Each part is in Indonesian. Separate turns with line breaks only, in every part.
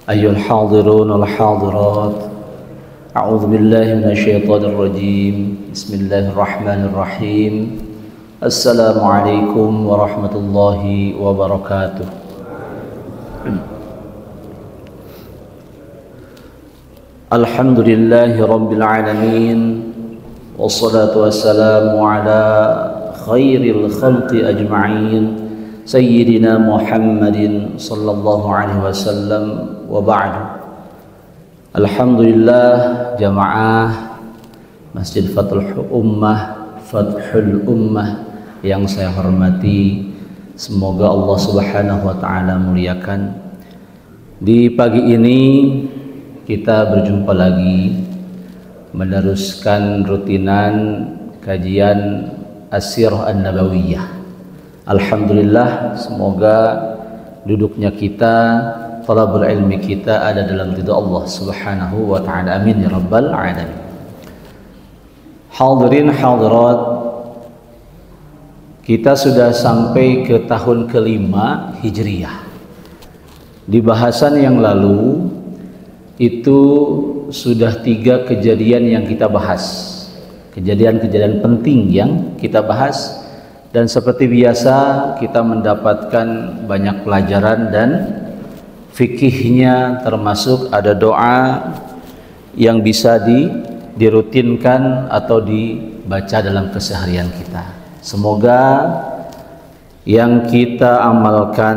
أيها الحاضرون والحاضرات أعوذ بالله من الشيطان الرجيم بسم الله الرحمن الرحيم السلام عليكم ورحمة الله وبركاته. الحمد لله رب العالمين والصلاة والسلام على خير الخلق أجمعين سيدنا محمد صلى الله عليه وسلم وبعد. Alhamdulillah jamaah Masjid Fathul Ummah yang saya hormati, semoga Allah Subhanahu wa taala muliakan. Di pagi ini kita berjumpa lagi meneruskan rutinan kajian As-Sirah An-Nabawiyah. Alhamdulillah, semoga duduknya kita, talabul ilmi kita ada dalam ridha Allah Subhanahu wa taala. Amin ya rabbal alamin. Hadirin hadirat, kita sudah sampai ke tahun kelima Hijriyah. Di bahasan yang lalu itu sudah 3 kejadian yang kita bahas, kejadian-kejadian penting yang kita bahas, dan seperti biasa kita mendapatkan banyak pelajaran dan fikihnya, termasuk ada doa yang bisa dirutinkan atau dibaca dalam keseharian kita. Semoga yang kita amalkan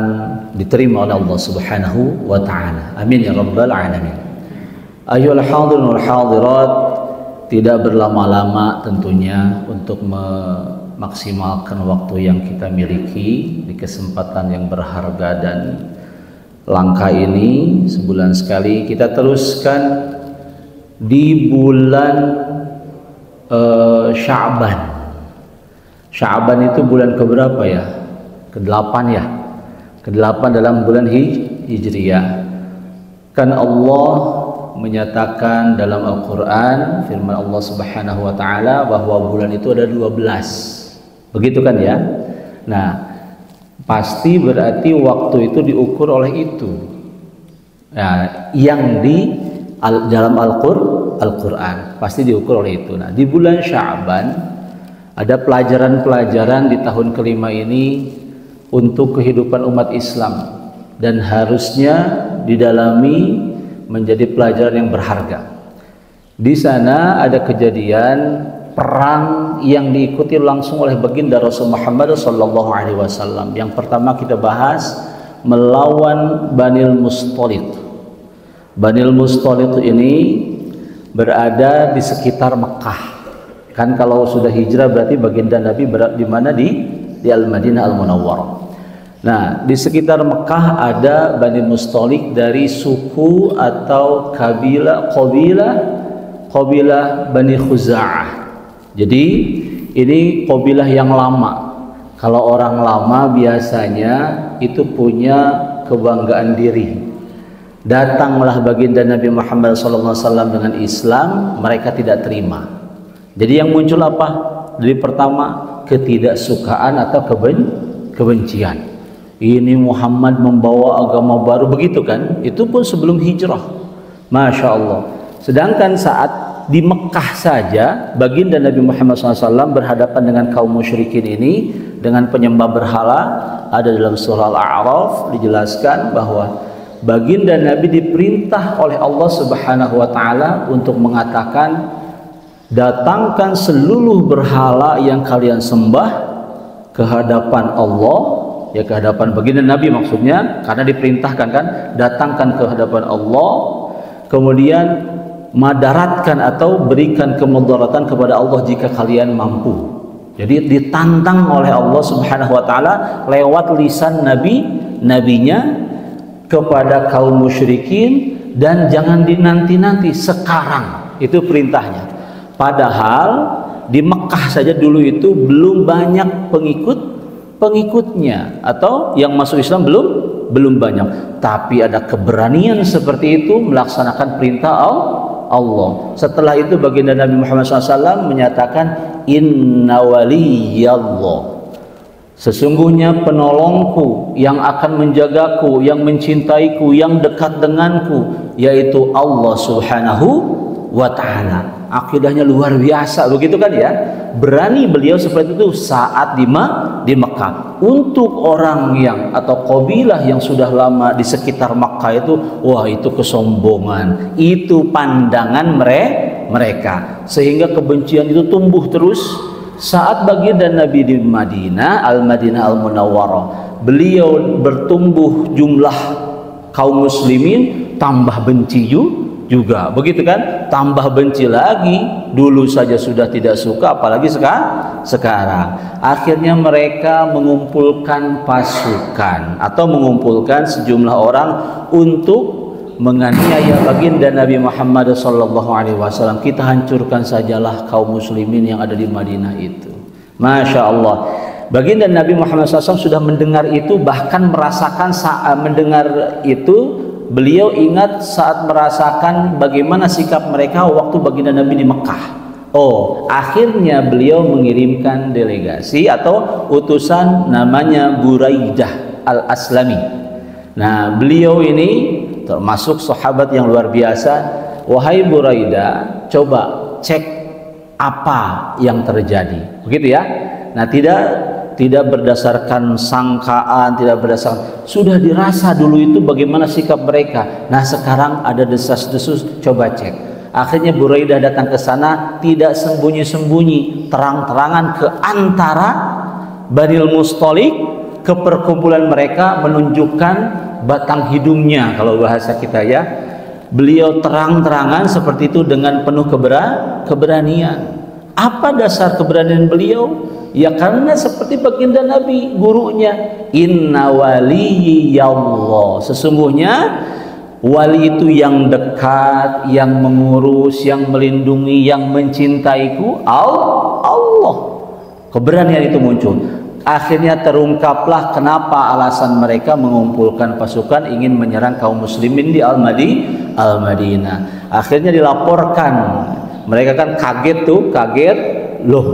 diterima oleh Allah Subhanahu wa taala. Amin ya rabbal alamin. Ayyuhal hadirun wal hadirat, tidak berlama-lama tentunya untuk memaksimalkan waktu yang kita miliki di kesempatan yang berharga dan langka ini. Sebulan sekali kita teruskan di bulan Sya'ban. Sya'ban itu bulan keberapa ya? Ke-8 ya? Ke-8 dalam bulan Hijriyah. Kan Allah menyatakan dalam Al-Quran, firman Allah Subhanahu wa taala bahwa bulan itu ada 12. Begitu kan ya? Nah, pasti berarti waktu itu diukur oleh itu. Nah, yang di dalam Al-Quran pasti diukur oleh itu. Nah, di bulan Sya'ban ada pelajaran-pelajaran di tahun kelima ini untuk kehidupan umat Islam, dan harusnya didalami menjadi pelajaran yang berharga. Di sana ada kejadian perang yang diikuti langsung oleh baginda Rasul Muhammad SAW. Yang pertama kita bahas melawan Banil Musthalid. Banil Musthalid ini berada di sekitar Mekah. Kan kalau sudah hijrah berarti baginda Nabi berada di mana? Di Al-Madinah Al-Munawwarah. Nah, di sekitar Mekah ada Bani Musthalid dari suku atau kabilah Bani Khuza'ah. Jadi ini kabilah yang lama. Kalau orang lama biasanya itu punya kebanggaan diri. Datanglah baginda Nabi Muhammad SAW dengan Islam, mereka tidak terima. Jadi yang muncul apa? Dari pertama ketidaksukaan atau kebencian. Ini Muhammad membawa agama baru, begitu kan? Itu pun sebelum hijrah. Masya Allah. Sedangkan saat di Mekah saja baginda Nabi Muhammad SAW berhadapan dengan kaum musyrikin ini dengan penyembah berhala. Ada dalam surah Al-A'raf dijelaskan bahwa baginda Nabi diperintah oleh Allah Subhanahu wa taala untuk mengatakan, datangkan seluruh berhala yang kalian sembah ke hadapan Allah, ya ke hadapan baginda Nabi maksudnya, karena diperintahkan kan, datangkan ke hadapan Allah, kemudian madaratkan atau berikan kemudaratan kepada Allah jika kalian mampu. Jadi ditantang oleh Allah Subhanahu wa taala lewat lisan nabinya kepada kaum musyrikin, dan jangan dinanti-nanti, sekarang itu perintahnya. Padahal di Mekah saja dulu itu belum banyak pengikutnya atau yang masuk Islam belum banyak, tapi ada keberanian seperti itu melaksanakan perintah Allah. Setelah itu baginda Nabi Muhammad SAW menyatakan, inna waliyallah, Sesungguhnya penolongku yang akan menjagaku, yang mencintaiku, yang dekat denganku, yaitu Allah Subhanahu wa ta'ala. Akidahnya luar biasa, begitu kan ya? Berani beliau seperti itu saat di Mekah. Untuk orang yang atau kabilah yang sudah lama di sekitar Mekah itu, wah itu kesombongan, itu pandangan mereka, sehingga kebencian itu tumbuh terus. Saat baginda Nabi di Madinah, Al-Madinah Al-Munawwarah, beliau bertumbuh jumlah kaum muslimin, tambah benci juga, begitu kan? Tambah benci lagi. Dulu saja sudah tidak suka, apalagi sekarang. Akhirnya mereka mengumpulkan pasukan atau mengumpulkan sejumlah orang untuk menganiaya baginda Nabi Muhammad SAW. Kita hancurkan sajalah kaum muslimin yang ada di Madinah itu. Masya Allah. Baginda Nabi Muhammad SAW sudah mendengar itu, bahkan merasakan saat mendengar itu, beliau ingat saat merasakan bagaimana sikap mereka waktu baginda Nabi di Mekah. Oh, akhirnya beliau mengirimkan delegasi atau utusan namanya Buraidah Al-Aslami. Nah, beliau ini termasuk sahabat yang luar biasa. Wahai Buraidah, coba cek apa yang terjadi, begitu ya. Nah, tidak berdasarkan sangkaan, tidak berdasarkan, sudah dirasa dulu itu bagaimana sikap mereka. Nah, sekarang ada desas-desus, coba cek. Akhirnya Buraidah datang ke sana, tidak sembunyi-sembunyi, terang-terangan ke antara Banil Mustalik, ke perkumpulan mereka, menunjukkan batang hidungnya kalau bahasa kita ya. Beliau terang-terangan seperti itu dengan penuh keberanian. Apa dasar keberanian beliau? Ya karena seperti baginda Nabi, gurunya, inna waliyallah, sesungguhnya wali itu yang dekat, yang mengurus, yang melindungi, yang mencintaiku Allah. Keberanian itu muncul. Akhirnya terungkaplah kenapa alasan mereka mengumpulkan pasukan ingin menyerang kaum muslimin di Al-Madinah. Akhirnya dilaporkan. Mereka kan kaget, loh,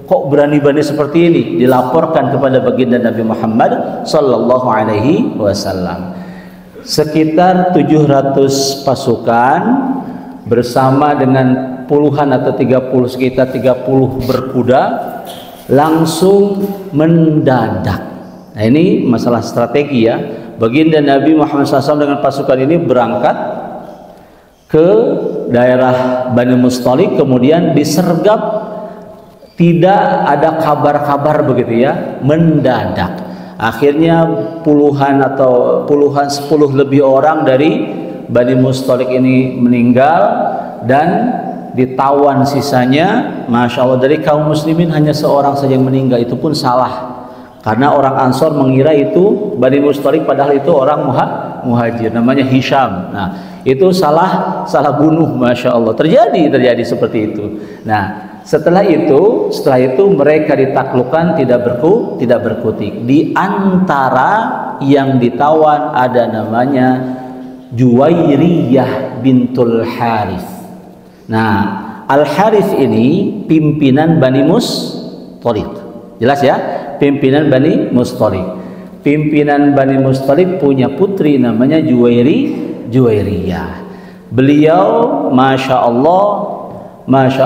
kok berani-berani seperti ini? Dilaporkan kepada baginda Nabi Muhammad sallallahu alaihi wasallam. Sekitar 700 pasukan bersama dengan puluhan atau 30, sekitar 30 berkuda langsung mendadak. Nah, ini masalah strategi ya. Baginda Nabi Muhammad SAW dengan pasukan ini berangkat ke daerah Bani Mustalik, kemudian disergap, tidak ada kabar-kabar begitu ya, mendadak. Akhirnya puluhan 10 lebih orang dari Bani Mustalik ini meninggal dan ditawan sisanya. Masya Allah, dari kaum muslimin hanya seorang saja yang meninggal, itu pun salah karena orang Ansor mengira itu Bani Mustalik, padahal itu orang muhajir, namanya Hisham. Nah, itu salah bunuh. Masya Allah, terjadi seperti itu. Nah, setelah itu mereka ditaklukkan, tidak berkutik. Di antara yang ditawan ada namanya Juwairiyah bintul Harith. Nah, Al-Harith ini pimpinan Bani Mustalik. Jelas ya? Pimpinan Bani Mustalik. Pimpinan Bani Mustalik punya putri namanya Juwairiyah. Beliau Masya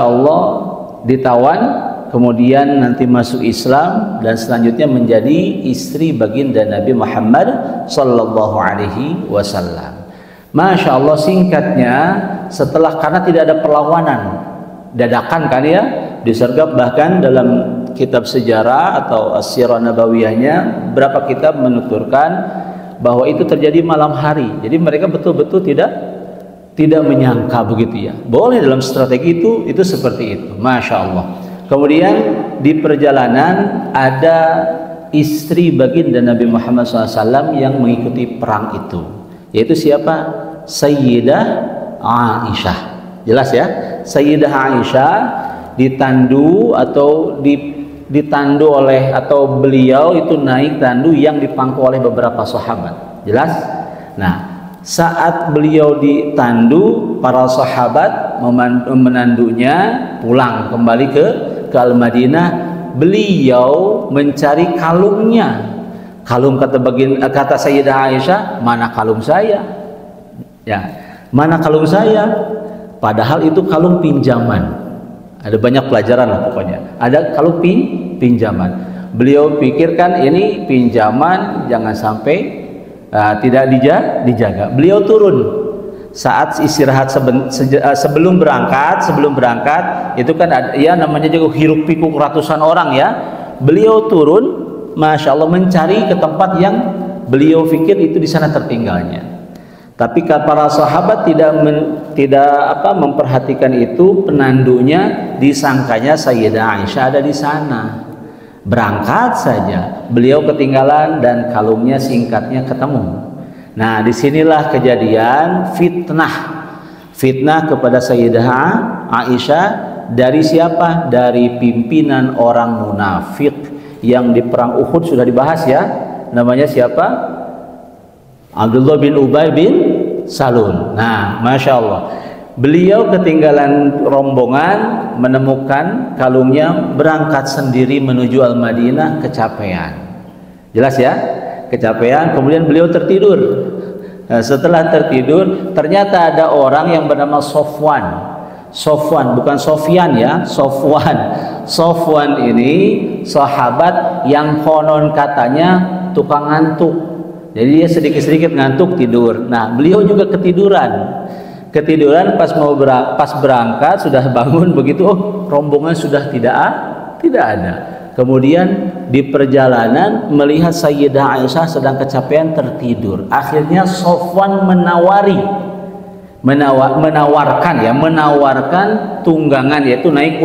Allah ditawan, kemudian nanti masuk Islam dan selanjutnya menjadi istri baginda Nabi Muhammad sallallahu alaihi wasallam. Masya Allah, singkatnya, setelah, karena tidak ada perlawanan, dadakan kan ya, disergap. Bahkan dalam kitab sejarah atau As-Sirah Nabawiyahnya, berapa kitab menuturkan bahwa itu terjadi malam hari. Jadi mereka betul-betul tidak menyangka begitu ya. Boleh dalam strategi itu seperti itu. Masya Allah. Kemudian di perjalanan ada istri baginda Nabi Muhammad SAW yang mengikuti perang itu, yaitu siapa? Sayyidah Aisyah. Jelas ya? Sayyidah Aisyah ditandu oleh, atau beliau itu naik tandu yang dipangku oleh beberapa sahabat. Jelas? Nah, saat beliau ditandu, para sahabat menandunya pulang kembali ke Al-Madinah. beliau mencari kalungnya. Kalung, kata Sayyidah Aisyah, mana kalung saya? Ya, mana kalung saya? Padahal itu kalung pinjaman. Ada banyak pelajaran lah pokoknya. Ada kalung pinjaman. Beliau pikirkan ini pinjaman, jangan sampai tidak dijaga. Beliau turun saat istirahat sebelum berangkat itu kan ada, ya namanya juga hiruk pikuk ratusan orang ya. Beliau turun, Masya Allah, mencari ke tempat yang beliau pikir itu di sana tertinggalnya. Tapi para sahabat tidak memperhatikan itu, penandunya disangkanya Sayyidah Aisyah ada di sana. Berangkat saja, beliau ketinggalan dan kalungnya singkatnya ketemu. Nah, disinilah kejadian fitnah kepada Sayyidah Aisyah dari siapa? Dari pimpinan orang munafik yang di perang Uhud sudah dibahas ya. Namanya siapa? Abdullah bin Ubay bin Salul. Nah, Masya Allah, beliau ketinggalan rombongan, menemukan kalungnya, berangkat sendiri menuju Al-Madinah, kecapean. Jelas ya, kecapean. Kemudian beliau tertidur. Nah, setelah tertidur, ternyata ada orang yang bernama Sofwan, bukan Sofyan ya, Sofwan ini sahabat yang konon katanya tukang ngantuk. Jadi dia sedikit-sedikit ngantuk tidur. Nah, beliau juga ketiduran pas berangkat, sudah bangun begitu, oh rombongan sudah tidak ada. Kemudian di perjalanan melihat Sayyidah Aisyah sedang kecapean tertidur. Akhirnya Sofwan menawarkan tunggangan, yaitu naik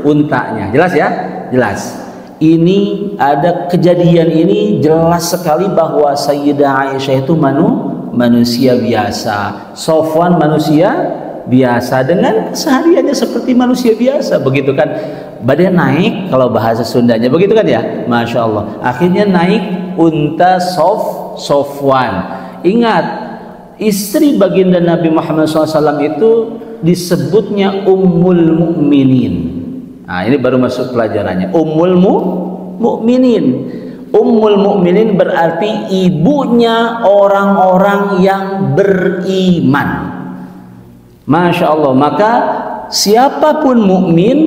untanya. Jelas ya? Jelas. Ini ada kejadian ini jelas sekali bahwa Sayyidah Aisyah itu manusia biasa, Sofwan manusia biasa dengan kesehariannya seperti manusia biasa, begitu kan? Badai naik kalau bahasa Sundanya, begitu kan ya? Masya Allah. Akhirnya naik unta Sofwan. Ingat, istri baginda Nabi Muhammad SAW itu disebutnya Ummul Mukminin. Nah, ini baru masuk pelajarannya. Ummul Mukminin berarti ibunya orang-orang yang beriman. Masya Allah. Maka siapapun mukmin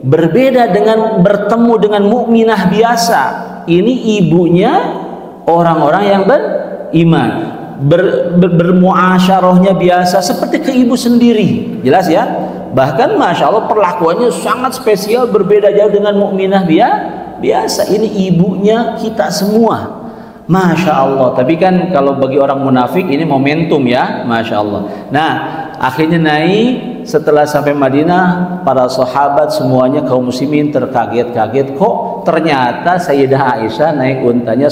berbeda dengan bertemu dengan mukminah biasa. Ini ibunya orang-orang yang beriman. Bermuasyarahnya biasa seperti ke ibu sendiri. Jelas ya? Bahkan Masya Allah perlakuannya sangat spesial, berbeda jauh dengan mukminah biasa. Ini ibunya kita semua, Masya Allah. Tapi kan kalau bagi orang munafik ini momentum ya, Masya Allah. Nah, akhirnya naik. Setelah sampai Madinah, para sahabat semuanya kaum muslimin terkaget-kaget, kok ternyata Sayyidah Aisyah naik untanya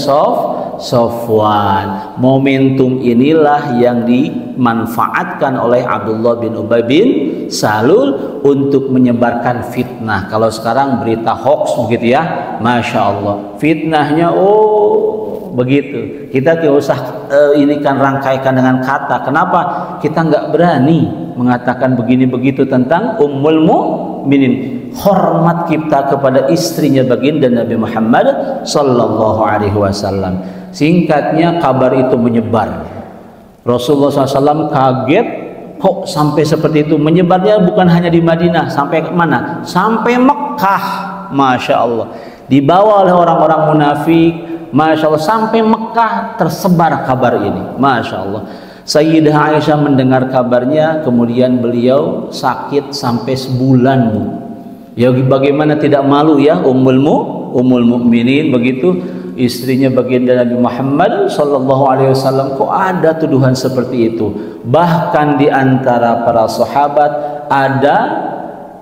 Sofwan. Momentum inilah yang dimanfaatkan oleh Abdullah bin Ubay bin Salul untuk menyebarkan fitnah. Kalau sekarang berita hoax begitu ya, Masya Allah, fitnahnya begitu. Kita tidak usah ini kan rangkaikan dengan kata. Kenapa? Kita nggak berani mengatakan begini begitu tentang Ummul Mukminin. Hormat kita kepada istrinya baginda Nabi Muhammad sallallahu alaihi wasallam. Singkatnya, kabar itu menyebar. Rasulullah SAW kaget, kok sampai seperti itu. Menyebarnya bukan hanya di Madinah, sampai ke mana? Sampai Mekah. Masya Allah, dibawa oleh orang-orang munafik. Masya Allah, sampai Mekah tersebar kabar ini. Masya Allah. Sayyidah Aisyah mendengar kabarnya, kemudian beliau sakit sampai sebulan, Bu. Ya bagaimana tidak malu ya Ummul Mukminin begitu, istrinya baginda Nabi Muhammad sallallahu alaihi wasallam. Kok ada tuduhan seperti itu? Bahkan di antara para sahabat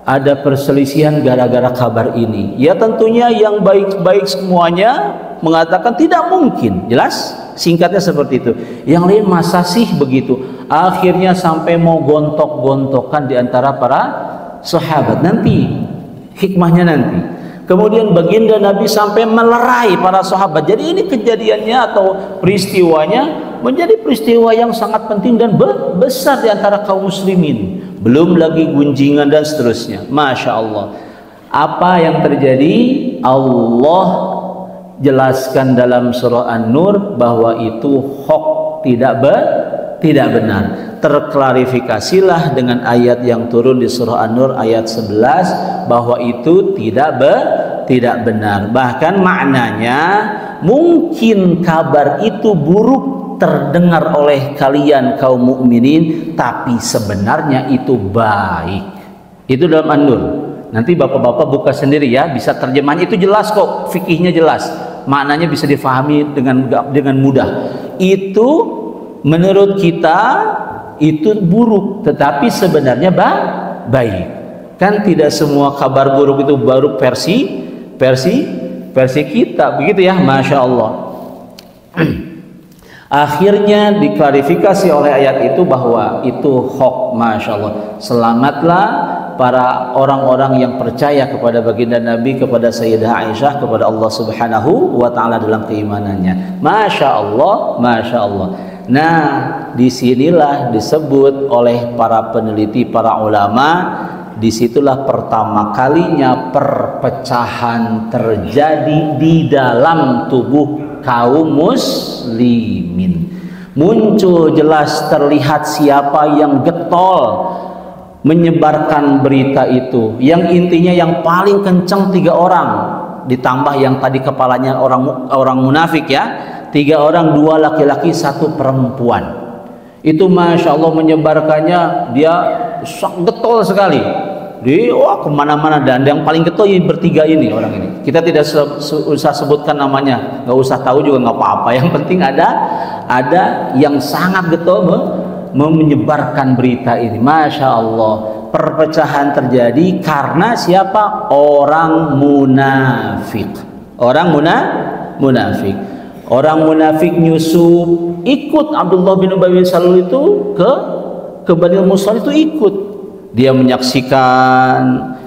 ada perselisihan gara-gara kabar ini. Ya tentunya yang baik-baik semuanya mengatakan tidak mungkin. Jelas? Singkatnya seperti itu. Yang lain masa sih begitu? Akhirnya sampai mau gontok-gontokan di antara para sahabat. Nanti hikmahnya nanti. Kemudian baginda Nabi sampai melerai para sahabat. Jadi ini kejadiannya atau peristiwanya menjadi peristiwa yang sangat penting dan besar di antara kaum muslimin. Belum lagi gunjingan dan seterusnya. Masya Allah. Apa yang terjadi? Allah jelaskan dalam surah An-Nur bahwa itu hoax, tidak benar. Terklarifikasilah dengan ayat yang turun di surah An-Nur ayat 11 bahwa itu tidak benar. Bahkan maknanya mungkin kabar itu buruk terdengar oleh kalian kaum mukminin, tapi sebenarnya itu baik. Itu dalam An-Nur. Nanti bapak-bapak buka sendiri ya, bisa terjemahnya, itu jelas kok, fikihnya jelas, maknanya bisa difahami dengan mudah. Itu menurut kita itu buruk, tetapi sebenarnya baik. Kan tidak semua kabar buruk itu baru versi kita, begitu ya, masya Allah. Akhirnya diklarifikasi oleh ayat itu bahwa itu hoax, masya Allah. Selamatlah para orang-orang yang percaya kepada baginda Nabi, kepada Sayyidah Aisyah, kepada Allah Subhanahu wa Ta'ala dalam keimanannya. Masya Allah, masya Allah. Nah, disinilah disebut oleh para peneliti, para ulama, disitulah pertama kalinya perpecahan terjadi di dalam tubuh kaum muslimin. Muncul jelas terlihat siapa yang getol menyebarkan berita itu, yang intinya yang paling kencang 3 orang, ditambah yang tadi kepalanya orang munafik ya, 3 orang, 2 laki-laki 1 perempuan. Itu masya Allah menyebarkannya, dia getol sekali, kemana-mana. Dan yang paling getol ini bertiga ini, orang ini kita tidak usah sebutkan namanya, nggak usah tahu juga nggak apa-apa, yang penting ada yang sangat getol menyebarkan berita ini. Masya Allah, perpecahan terjadi karena siapa? Orang munafik. Orang munafik nyusup, ikut Abdullah bin Ubay bin Salul itu ke Bani Musal, itu ikut. Dia menyaksikan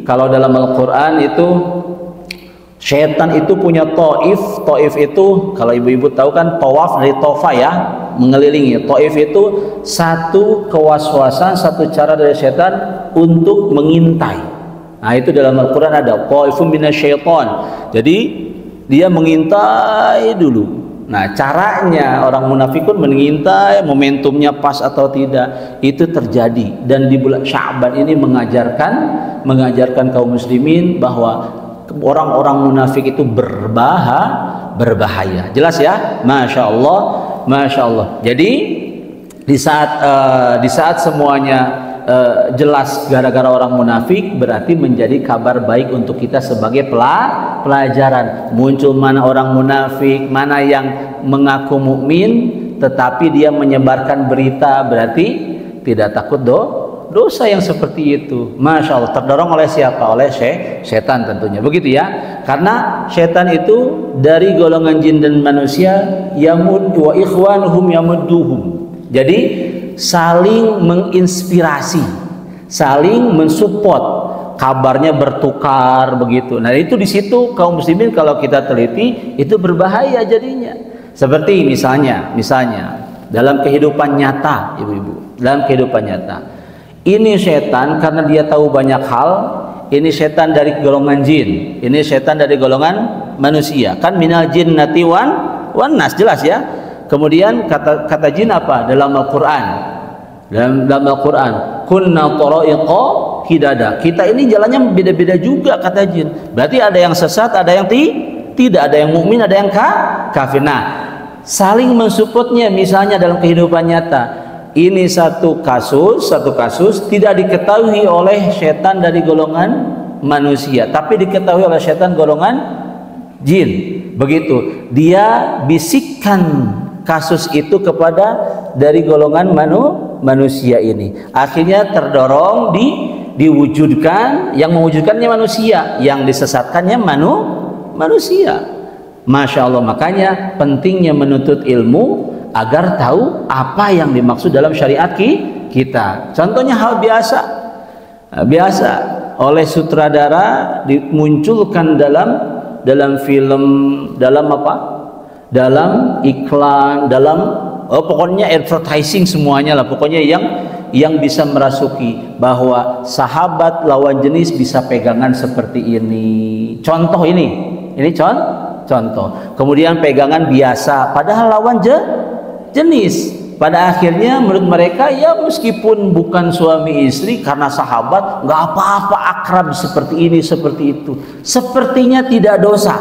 kalau dalam Al-Quran itu setan itu punya Taif itu, kalau ibu-ibu tahu kan, tawaf dari tofa ya, mengelilingi. Taif itu satu kewaswasan, satu cara dari setan untuk mengintai. Nah, itu dalam Al-Quran ada taifun minasyaiton. Jadi dia mengintai dulu. Nah, caranya orang munafikun mengintai momentumnya pas atau tidak, itu terjadi. Dan di bulan Sya'ban ini mengajarkan kaum muslimin bahwa orang-orang munafik itu berbahaya. Jelas ya? Masya Allah, masya Allah. Jadi di saat semuanya jelas gara-gara orang munafik, berarti menjadi kabar baik untuk kita sebagai pelajaran. Muncul mana orang munafik, mana yang mengaku mukmin tetapi dia menyebarkan berita, berarti tidak takut dosa yang seperti itu. Masya Allah, terdorong oleh siapa? Oleh setan tentunya, begitu ya. Karena setan itu dari golongan jin dan manusia, yamud wa ikhwanuhum yamudduhum. Jadi saling menginspirasi, saling mensupport, kabarnya bertukar begitu. Nah, itu di situ kaum muslimin kalau kita teliti itu berbahaya jadinya. Seperti misalnya dalam kehidupan nyata, ibu-ibu, dalam kehidupan nyata. Ini setan karena dia tahu banyak hal. Ini setan dari golongan jin, ini setan dari golongan manusia. Kan minal jinnati wan nas, jelas ya. Kemudian kata jin apa dalam Al-Quran? Dalam Al-Quran, kunna tara'iqa hidada. Kita ini jalannya beda-beda juga, kata jin. Berarti ada yang sesat, ada yang tidak, ada yang mukmin, ada yang kafir. Nah, saling mensupportnya. Misalnya dalam kehidupan nyata, ini satu kasus tidak diketahui oleh setan dari golongan manusia, tapi diketahui oleh setan golongan jin. Begitu, dia bisikkan kasus itu kepada dari golongan manusia ini. Akhirnya terdorong diwujudkan, yang mewujudkannya manusia, yang disesatkannya manusia. Masya Allah, makanya pentingnya menuntut ilmu agar tahu apa yang dimaksud dalam syariat kita. Contohnya hal biasa oleh sutradara dimunculkan dalam film, dalam iklan, pokoknya advertising semuanya lah, pokoknya yang bisa merasuki bahwa sahabat lawan jenis bisa pegangan seperti ini. Contoh ini contoh. Kemudian pegangan biasa, padahal lawan jenis. Pada akhirnya menurut mereka ya meskipun bukan suami istri, karena sahabat nggak apa-apa, akrab seperti ini seperti itu. Sepertinya tidak dosa.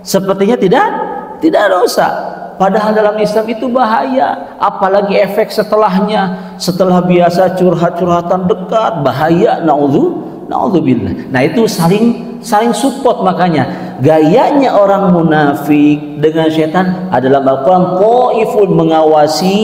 Sepertinya tidak dosa. Padahal dalam Islam itu bahaya, apalagi efek setelahnya. Setelah biasa curhat-curhatan dekat, bahaya, naudzubillah. Nah itu saling support. Makanya gayanya orang munafik dengan setan adalah Al-Quran qaifun, mengawasi,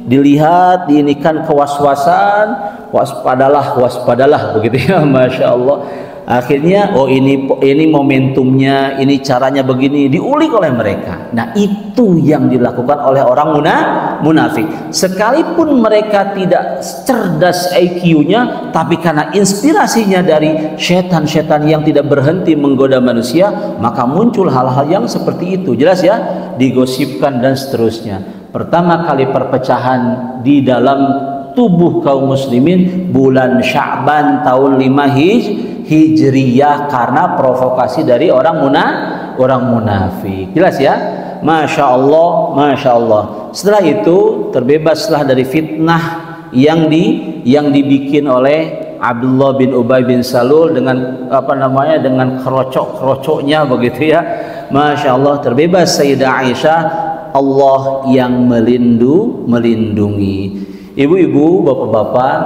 dilihat, diinikan kewaswasan, waspadalah begitu ya. Masya Allah. Akhirnya oh ini momentumnya, ini caranya begini, diulik oleh mereka. Nah itu yang dilakukan oleh orang munafik. Sekalipun mereka tidak cerdas IQ-nya, tapi karena inspirasinya dari setan-setan yang tidak berhenti menggoda manusia, maka muncul hal-hal yang seperti itu. Jelas ya, digosipkan dan seterusnya. Pertama kali perpecahan di dalam tubuh kaum muslimin bulan Sya'ban tahun 5 Hijriyah karena provokasi dari orang munafik. Jelas ya? Masya Allah. Setelah itu terbebaslah dari fitnah yang dibikin oleh Abdullah bin Ubay bin Salul dengan dengan kerocok-kerocoknya begitu ya. Masya Allah, terbebas Sayyidah Aisyah. Allah yang melindungi. Ibu-ibu, bapak-bapak,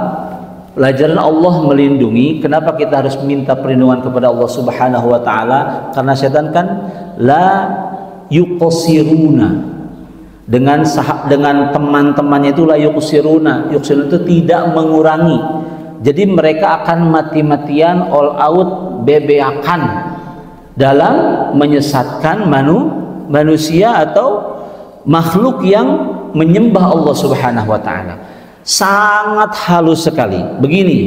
pelajaran Allah melindungi. Kenapa kita harus minta perlindungan kepada Allah Subhanahu wa taala? Karena setan kan la yuqsiruna. Dengan teman-temannya itu la yuqsiruna. Yuqsiruna itu tidak mengurangi. Jadi mereka akan mati-matian, all out, bebeakan dalam menyesatkan manusia atau makhluk yang menyembah Allah Subhanahu wa taala. Sangat halus sekali. Begini,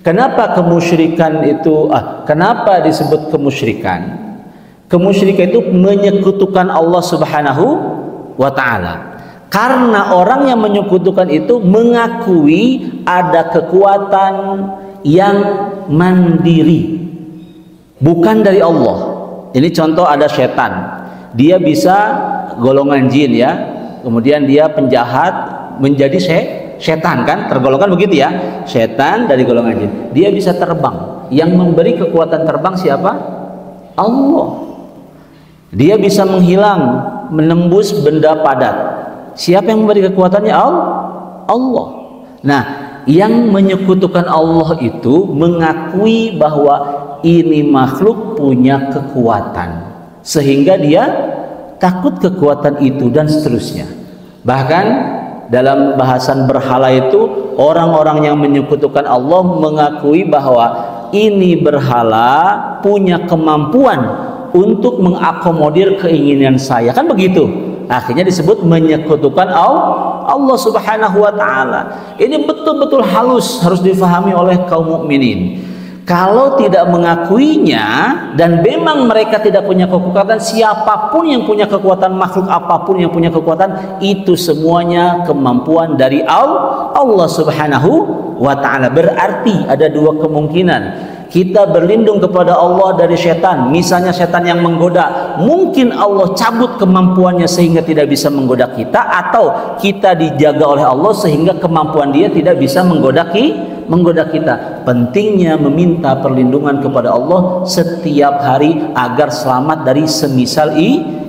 kenapa kemusyrikan itu kenapa disebut kemusyrikan? Kemusyrikan itu menyekutukan Allah Subhanahu wa taala. Karena orang yang menyekutukan itu mengakui ada kekuatan yang mandiri, bukan dari Allah. Ini contoh, ada setan. Dia bisa golongan jin ya. Kemudian dia penjahat menjadi setan kan, tergolongkan begitu ya, setan dari golongan jin. Dia bisa terbang. Yang memberi kekuatan terbang siapa? Allah. Dia bisa menghilang, menembus benda padat. Siapa yang memberi kekuatannya? Allah. Nah, yang menyekutukan Allah itu mengakui bahwa ini makhluk punya kekuatan, sehingga dia takut kekuatan itu dan seterusnya. Bahkan dalam bahasan berhala itu, orang-orang yang menyekutukan Allah mengakui bahwa ini berhala punya kemampuan untuk mengakomodir keinginan saya, kan begitu. Akhirnya disebut menyekutukan Allah Subhanahu wa taala. Ini betul-betul halus, harus difahami oleh kaum mukminin. Kalau tidak mengakuinya dan memang mereka tidak punya kekuatan, siapapun yang punya kekuatan, makhluk apapun yang punya kekuatan, itu semuanya kemampuan dari Allah Subhanahu wa ta'ala. Berarti ada dua kemungkinan. Kita berlindung kepada Allah dari setan. Misalnya setan yang menggoda, mungkin Allah cabut kemampuannya sehingga tidak bisa menggoda kita, atau kita dijaga oleh Allah sehingga kemampuan dia tidak bisa menggoda kita. Pentingnya meminta perlindungan kepada Allah setiap hari agar selamat dari semisal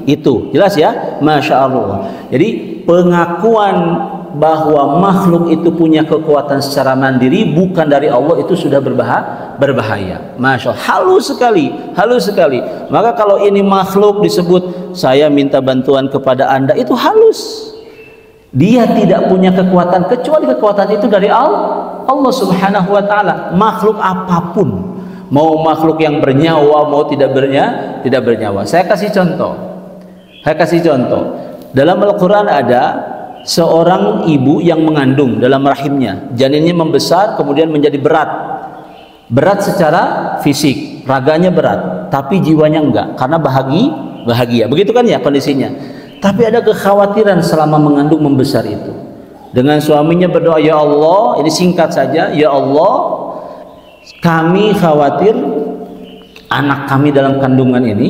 itu. Jelas ya? Masya Allah. Jadi pengakuan bahwa makhluk itu punya kekuatan secara mandiri bukan dari Allah itu sudah berbahaya. Masya Allah, halus sekali. Maka kalau ini makhluk disebut saya minta bantuan kepada Anda, itu halus. Dia tidak punya kekuatan kecuali kekuatan itu dari Allah Subhanahu wa ta'ala. Makhluk apapun, mau makhluk yang bernyawa mau tidak bernyawa. Saya kasih contoh. Dalam Al-Quran ada seorang ibu yang mengandung dalam rahimnya, janinnya membesar kemudian menjadi berat secara fisik, raganya berat, tapi jiwanya enggak, karena bahagia. Begitu kan ya kondisinya. Tapi ada kekhawatiran selama mengandung membesar itu. dengan suaminya berdoa, ya Allah, ini singkat saja, ya Allah, kami khawatir anak kami dalam kandungan ini,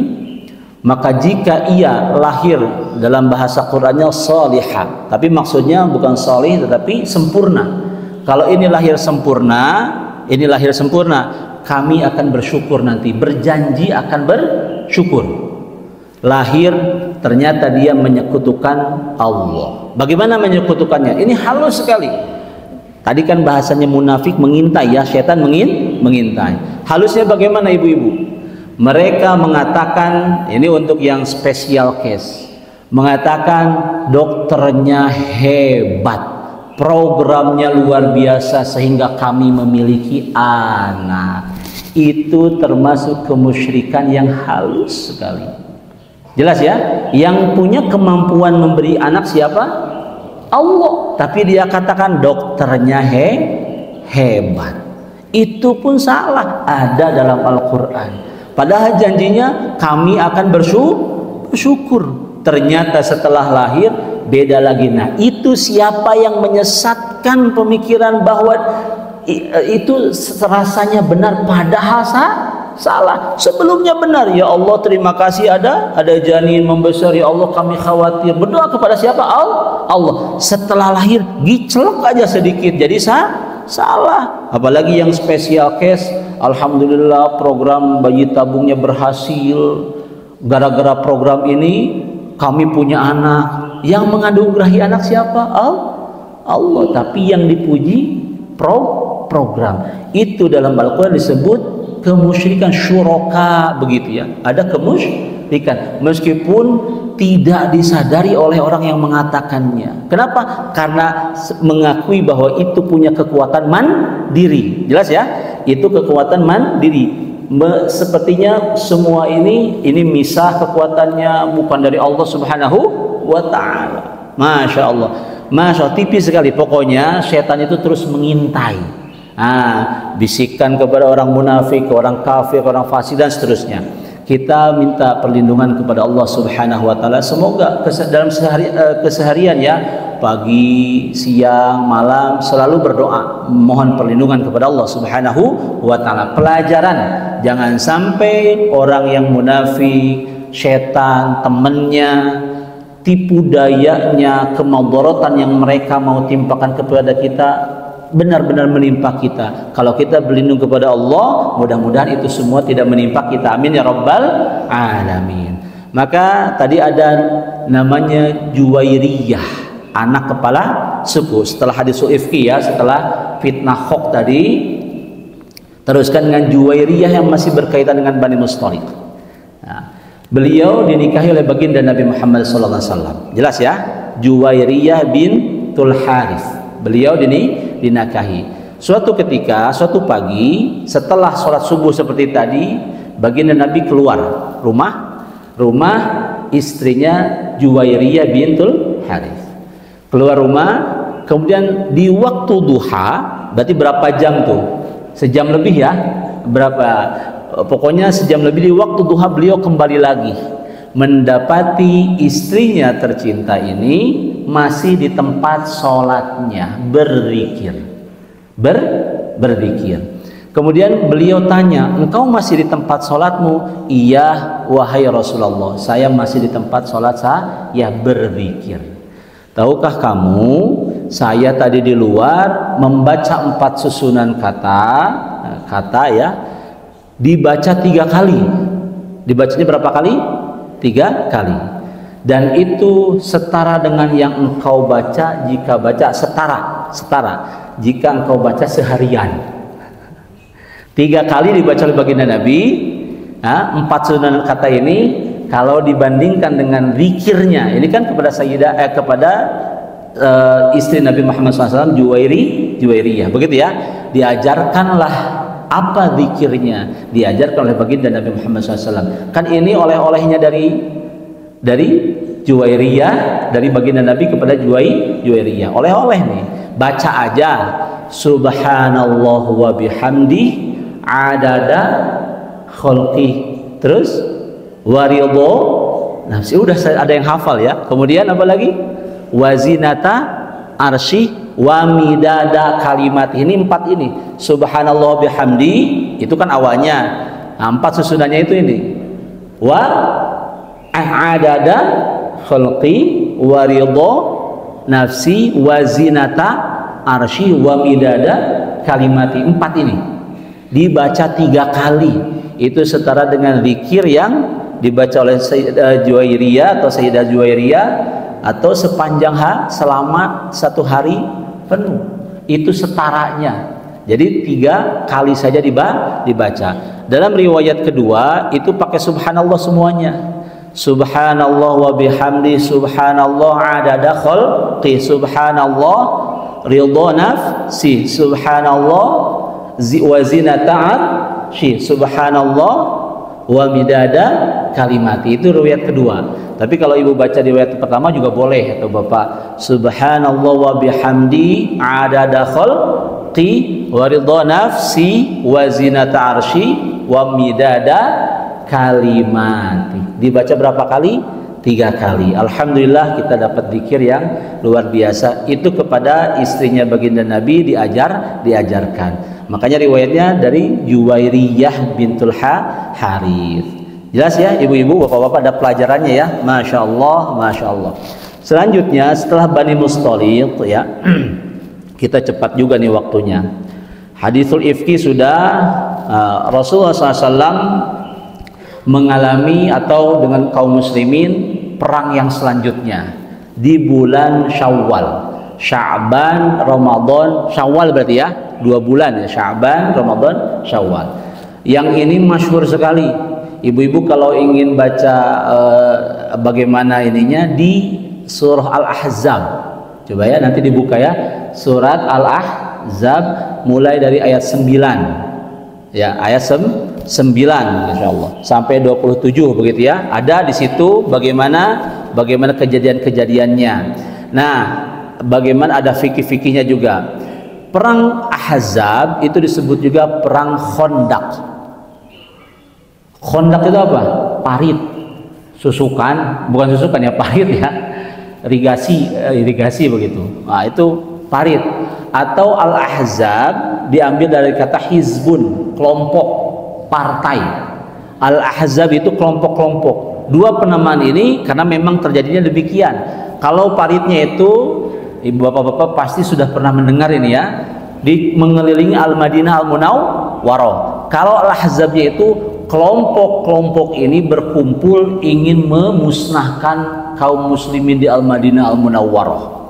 maka jika ia lahir, dalam bahasa Qur'annya salihah, tapi maksudnya bukan salih tetapi sempurna. Kalau ini lahir sempurna, kami akan bersyukur nanti, berjanji akan bersyukur. Lahir ternyata dia menyekutukan Allah. Bagaimana menyekutukannya? Ini halus sekali. Tadi kan bahasanya munafik mengintai ya, setan mengintai. Halusnya bagaimana ibu-ibu? Mereka mengatakan, ini untuk yang special case, mengatakan dokternya hebat, programnya luar biasa sehingga kami memiliki anak. Itu termasuk kemusyrikan yang halus sekali. Jelas ya? Yang punya kemampuan memberi anak siapa? Allah. Tapi dia katakan dokternya hebat. Itu pun salah. Ada dalam Al-Quran. Padahal janjinya kami akan bersyukur. Ternyata setelah lahir beda lagi. Nah, itu siapa yang menyesatkan pemikiran bahwa itu rasanya benar padahal salah. Sebelumnya benar, ya Allah terima kasih ada janin membesar, ya Allah kami khawatir. Berdoa kepada siapa? Allah. Setelah lahir giclek aja sedikit jadi salah. Apalagi yang special case, alhamdulillah program bayi tabungnya berhasil. Gara-gara program ini kami punya anak. Yang menganugerahi anak siapa? Allah. Tapi yang dipuji program. Itu dalam Al-Quran disebut kemusyrikan, syuraka, begitu ya. Ada kemusyrikan meskipun tidak disadari oleh orang yang mengatakannya. Kenapa? Karena mengakui bahwa itu punya kekuatan mandiri. Jelas ya? Itu kekuatan mandiri. Sepertinya semua ini misah kekuatannya bukan dari Allah Subhanahu wa ta'ala. Masya Allah. Tipis sekali. Pokoknya setan itu terus mengintai. Bisikan kepada orang munafik, orang kafir, orang fasik dan seterusnya. Kita minta perlindungan kepada Allah Subhanahu wa taala. Semoga dalam keseharian ya, pagi, siang, malam selalu berdoa, mohon perlindungan kepada Allah Subhanahu wa taala. Pelajaran, jangan sampai orang yang munafik, setan, temannya, tipu dayanya, kemudaratan yang mereka mau timpakan kepada kita benar-benar menimpa kita. Kalau kita berlindung kepada Allah, mudah-mudahan itu semua tidak menimpa kita. Amin ya rabbal alamin. Maka tadi ada namanya Juwairiyah, anak kepala suku. Setelah hadis ifki ya, setelah fitnah Khok tadi, teruskan dengan Juwairiyah yang masih berkaitan dengan Bani Mustaliq. Beliau dinikahi oleh baginda Nabi Muhammad SAW. Jelas ya? Juwairiyah bintul Harith. Beliau dinikahi. Suatu ketika, suatu pagi, setelah sholat subuh seperti tadi, baginda Nabi keluar rumah istrinya Juwairiyah bintul Harith. Keluar rumah, kemudian di waktu duha, berarti berapa jam tuh? Sejam lebih ya? Pokoknya sejam lebih di waktu duha beliau kembali lagi, mendapati istrinya tercinta ini masih di tempat sholatnya berzikir. Kemudian beliau tanya, engkau masih di tempat sholatmu? Iya wahai Rasulullah, saya masih di tempat sholat saya berzikir. Tahukah kamu, saya tadi di luar membaca 4 susunan kata ya, dibaca 3 kali. Dibacanya berapa kali? 3 kali. Dan itu setara dengan yang engkau baca jika baca setara jika engkau baca seharian. 3 kali dibaca oleh baginda Nabi. 4 sunan kata ini kalau dibandingkan dengan zikirnya, ini kan kepada kepada istri Nabi Muhammad SAW Juwairiyah, begitu ya. Diajarkanlah apa zikirnya, diajarkan oleh baginda Nabi Muhammad SAW. Kan ini oleh-olehnya dari Juwairiyah, dari baginda Nabi kepada Juwairiyah. Oleh-oleh nih. Baca aja subhanallah wa bihamdi adada khalqi. Terus waridho. Nah, sudah ada yang hafal ya. Kemudian apa lagi? Wazinata arsy wa midada kalimat. Ini 4 ini. Subhanallah bihamdi itu kan awalnya. Nah, 4 susunannya itu ini. Wa adada khalqi wa ridha nafsi wa zinata arsy wa midada kalimati. 4 ini dibaca 3 kali. Itu setara dengan zikir yang dibaca oleh Sayyidah Juwairiyah atau Sayyidah Juwairiyah atau sepanjang selama 1 hari penuh. Itu setaranya. Jadi 3 kali saja dibaca. Dalam riwayat kedua itu pakai subhanallah semuanya. Subhanallah wa bihamdi, subhanallah adada khalqi, subhanallah ridha nafsi, subhanallah wa zinata arsy, subhanallah wa midada kalimati. Itu riwayat kedua. Tapi kalau ibu baca di riwayat pertama juga boleh atau bapak, subhanallah wa bihamdi adada khalqi wa ridha nafsi wa zinata arsy wa midada kalimati. Dibaca berapa kali? 3 kali. Alhamdulillah kita dapat zikir yang luar biasa. Itu kepada istrinya baginda Nabi diajarkan. Makanya riwayatnya dari Juwairiyah bintul Harith. Jelas ya ibu-ibu, bapak-bapak, ada pelajarannya ya. Masya Allah, Masya Allah. Selanjutnya setelah Bani Mustaliq ya, kita cepat juga nih waktunya. Haditsul ifki sudah, Rasulullah SAW mengalami atau dengan kaum muslimin perang yang selanjutnya di bulan Syawal, Sya'ban, Ramadan, Syawal berarti ya, 2 bulan ya, Sya'ban, Ramadan, Syawal. Yang ini masyhur sekali. Ibu-ibu kalau ingin baca bagaimana ininya di surah Al-Ahzab, coba ya nanti dibuka ya, surat Al-Ahzab mulai dari ayat 9 ya, ayat 9 insyaallah sampai 27 begitu ya. Ada di situ bagaimana kejadian-kejadiannya. Nah, bagaimana ada fikih-fikihnya juga. Perang Ahzab itu disebut juga perang Khandaq. Khandaq itu apa? Parit, susukan, bukan susukan ya, parit ya, irigasi begitu. Nah, itu parit. Atau Al-Ahzab diambil dari kata hizbun, kelompok, partai. Al-Ahzab itu kelompok-kelompok. 2 penamaan ini karena memang terjadinya demikian. Kalau paritnya itu, ibu bapak-bapak pasti sudah pernah mendengar ini ya, mengelilingi Al-Madinah Al-Munawwarah. Kalau Al-Ahzabnya itu kelompok-kelompok ini berkumpul ingin memusnahkan kaum muslimin di Al-Madinah Al-Munawwarah.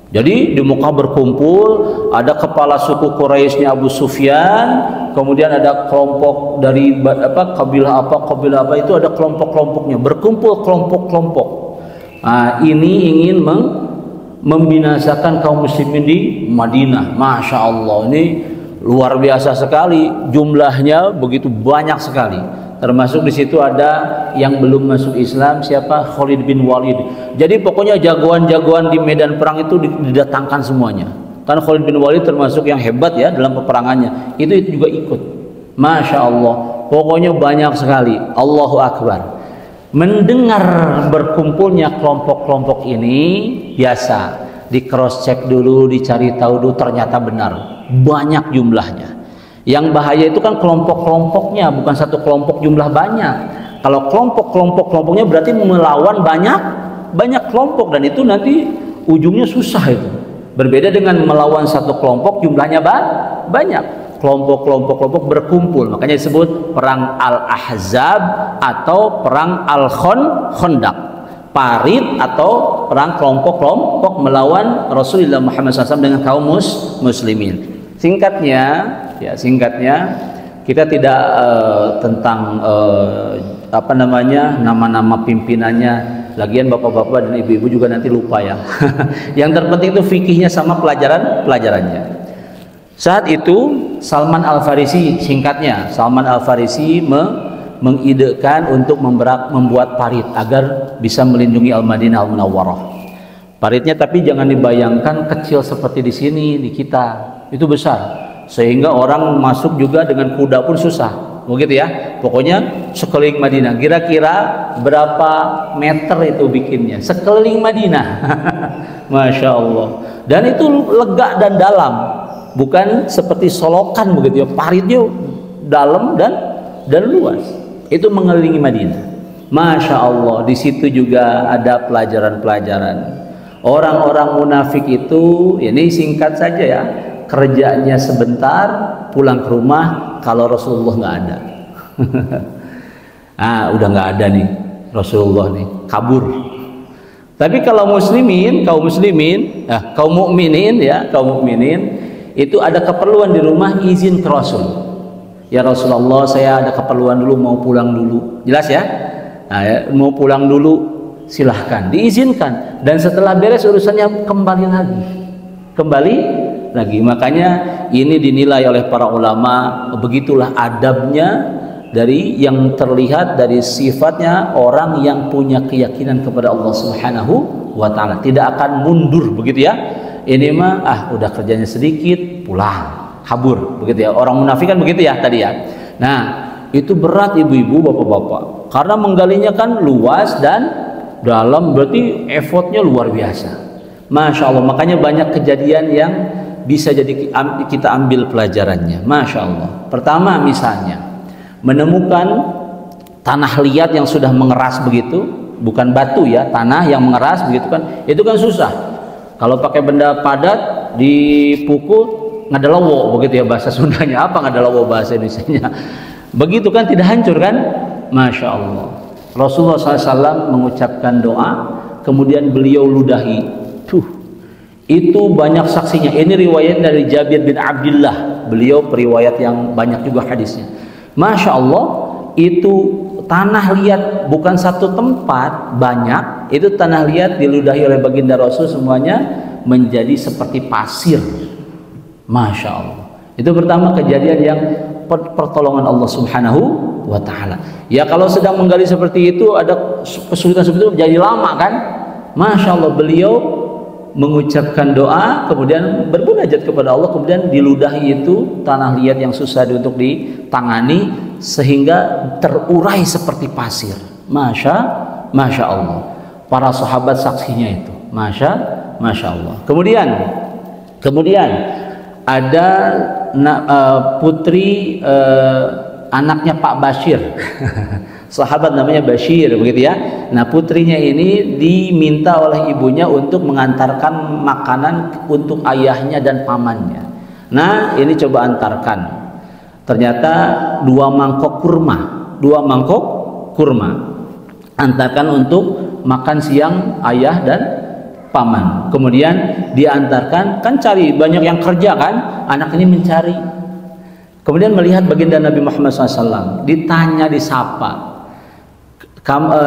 Jadi di Mekah berkumpul, ada kepala suku Quraisynya Abu Sufyan, kemudian ada kelompok dari kabilah apa itu, ada kelompok-kelompoknya, berkumpul kelompok-kelompok. Nah, ini ingin membinasakan kaum muslimin di Madinah. Masya Allah, ini luar biasa sekali, jumlahnya begitu banyak sekali. Termasuk di situ ada yang belum masuk Islam, siapa? Khalid bin Walid. Jadi pokoknya jagoan-jagoan di medan perang itu didatangkan semuanya. Kan Khalid bin Walid termasuk yang hebat ya dalam peperangannya. Itu juga ikut. Masya Allah, pokoknya banyak sekali. Allahu Akbar. Mendengar berkumpulnya kelompok-kelompok ini biasa, di cross check dulu, dicari tahu dulu, ternyata benar banyak jumlahnya. Yang bahaya itu kan kelompok-kelompoknya, bukan satu kelompok jumlah banyak. Kalau kelompoknya berarti melawan banyak kelompok, dan itu nanti ujungnya susah itu. Berbeda dengan melawan satu kelompok jumlahnya banyak. Kelompok berkumpul, makanya disebut perang Al-Ahzab atau perang Al-Khandaq, parit atau perang kelompok-kelompok melawan Rasulullah Muhammad SAW dengan kaum muslimin. Singkatnya kita tidak tentang nama-nama pimpinannya. Lagian bapak-bapak dan ibu-ibu juga nanti lupa ya. Yang terpenting itu fikihnya sama pelajarannya. Saat itu Salman Al-Farisi, singkatnya Salman Al-Farisi mengidekan untuk membuat parit agar bisa melindungi Al-Madinah Al-Munawwarah. Paritnya tapi jangan dibayangkan kecil seperti di sini di kita. Itu besar, sehingga orang masuk juga dengan kuda pun susah. begitu ya. Pokoknya sekeliling Madinah. Kira-kira berapa meter itu bikinnya? Sekeliling Madinah. Masya Allah. Dan itu lega dan dalam, bukan seperti solokan begitu ya. Paritnya dalam dan luas. Itu mengelilingi Madinah. Masya Allah. Di situ juga ada pelajaran-pelajaran. Orang-orang munafik itu, ini singkat saja ya, kerjanya sebentar, pulang ke rumah kalau Rasulullah nggak ada. Udah nggak ada nih Rasulullah nih, kabur. Tapi kalau kaum mukminin itu ada keperluan di rumah, izin ke Rasul. Ya Rasulullah, saya ada keperluan dulu, mau pulang dulu. Jelas ya? Mau pulang dulu, silahkan, diizinkan. Dan setelah beres urusannya kembali lagi. Makanya ini dinilai oleh para ulama, begitulah adabnya dari yang terlihat dari sifatnya orang yang punya keyakinan kepada Allah Subhanahu wa taala, tidak akan mundur begitu ya. Ini mah udah kerjanya sedikit, pulang, kabur begitu ya. Orang munafik kan begitu ya tadi ya. Nah, itu berat ibu-ibu, bapak-bapak, karena menggalinya kan luas dan dalam, berarti effortnya luar biasa. Masya Allah. Makanya banyak kejadian yang bisa jadi kita ambil pelajarannya. Masya Allah. Pertama misalnya menemukan tanah liat yang sudah mengeras begitu, bukan batu ya, tanah yang mengeras begitu kan, itu kan susah. Kalau pakai benda padat dipukul ngadalawo begitu ya bahasa Sundanya. Apa ngadalawo bahasa Indonesianya? Begitu kan, tidak hancur kan? Masya Allah. Rasulullah SAW mengucapkan doa, kemudian beliau ludahi. Itu banyak saksinya. Ini riwayat dari Jabir bin Abdullah. Beliau periwayat yang banyak juga hadisnya. Masya Allah, itu tanah liat, bukan satu tempat, banyak. Itu tanah liat diludahi oleh baginda Rasul, semuanya menjadi seperti pasir. Masya Allah. Itu pertama kejadian yang pertolongan Allah Subhanahu wa ta'ala. Ya kalau sedang menggali seperti itu, ada kesulitan seperti itu, jadi lama kan. Masya Allah, beliau mengucapkan doa, kemudian bermunajat kepada Allah, kemudian diludahi itu tanah liat yang susah untuk ditangani, sehingga terurai seperti pasir. Masya Allah. Para sahabat saksinya itu. Masya Allah. Kemudian ada putri anaknya Pak Bashir. Sahabat namanya Bashir begitu ya. Nah, putrinya ini diminta oleh ibunya untuk mengantarkan makanan untuk ayahnya dan pamannya. Nah, ini coba antarkan. Ternyata 2 mangkok kurma. Antarkan untuk makan siang ayah dan paman. Kemudian diantarkan, kan cari, banyak yang kerja kan, anak ini mencari. Kemudian melihat baginda Nabi Muhammad SAW, ditanya, disapa.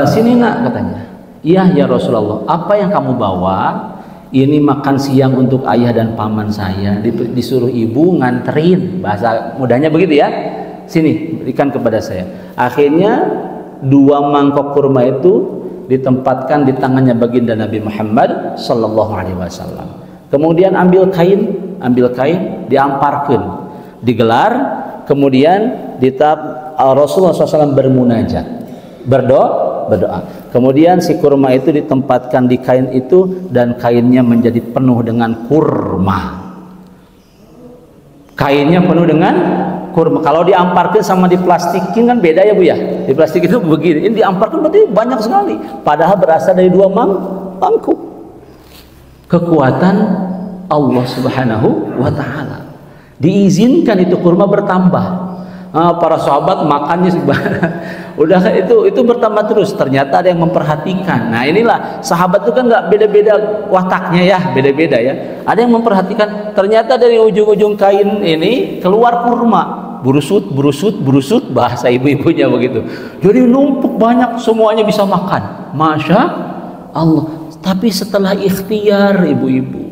Sini nak, katanya. Iya ya Rasulullah, apa yang kamu bawa? Ini makan siang untuk ayah dan paman saya. Disuruh ibu nganterin, bahasa mudahnya begitu ya. Sini, berikan kepada saya. Akhirnya 2 mangkok kurma itu ditempatkan di tangannya baginda Nabi Muhammad Sallallahu Alaihi Wasallam. Kemudian ambil kain, diamparkan, digelar, kemudian Rasulullah SAW bermunajat. Berdoa. Kemudian si kurma itu ditempatkan di kain itu, dan kainnya menjadi penuh dengan kurma. Kainnya penuh dengan kurma. Kalau diamparkan sama diplastikin kan beda ya Bu ya. Di plastik itu begini. Ini diamparkan berarti banyak sekali. Padahal berasal dari 2 mangkuk. Kekuatan Allah Subhanahu wa taala. Diizinkan itu kurma bertambah. Para sahabat makannya udah itu bertambah terus. Ternyata ada yang memperhatikan. Nah, inilah sahabat itu kan nggak beda-beda wataknya ya, beda-beda ya. Ada yang memperhatikan. Ternyata dari ujung-ujung kain ini keluar kurma, burusut bahasa ibu-ibunya begitu. Jadi numpuk banyak, semuanya bisa makan. Masya Allah. Tapi setelah ikhtiar ibu-ibu.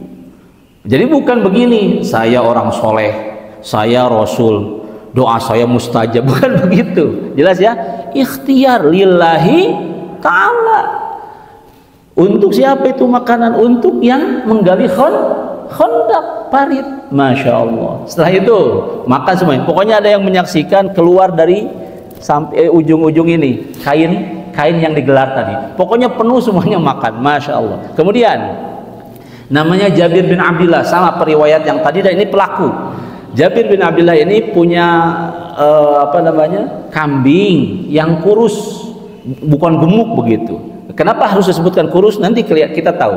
Jadi bukan begini, saya orang soleh, saya Rasul, doa saya mustajab, bukan begitu. Jelas ya? Ikhtiar lillahi ta'ala. Untuk siapa itu makanan? Untuk yang menggali Khandaq, parit. Masya Allah. Setelah itu makan semuanya. Pokoknya ada yang menyaksikan keluar dari sampai ujung-ujung ini kain yang digelar tadi. Pokoknya penuh semuanya makan. Masya Allah. Kemudian namanya Jabir bin Abdullah, sama periwayat yang tadi, dan ini pelaku. Jabir bin Abdullah ini punya kambing yang kurus, bukan gemuk begitu. Kenapa harus disebutkan kurus? Nanti kita tahu.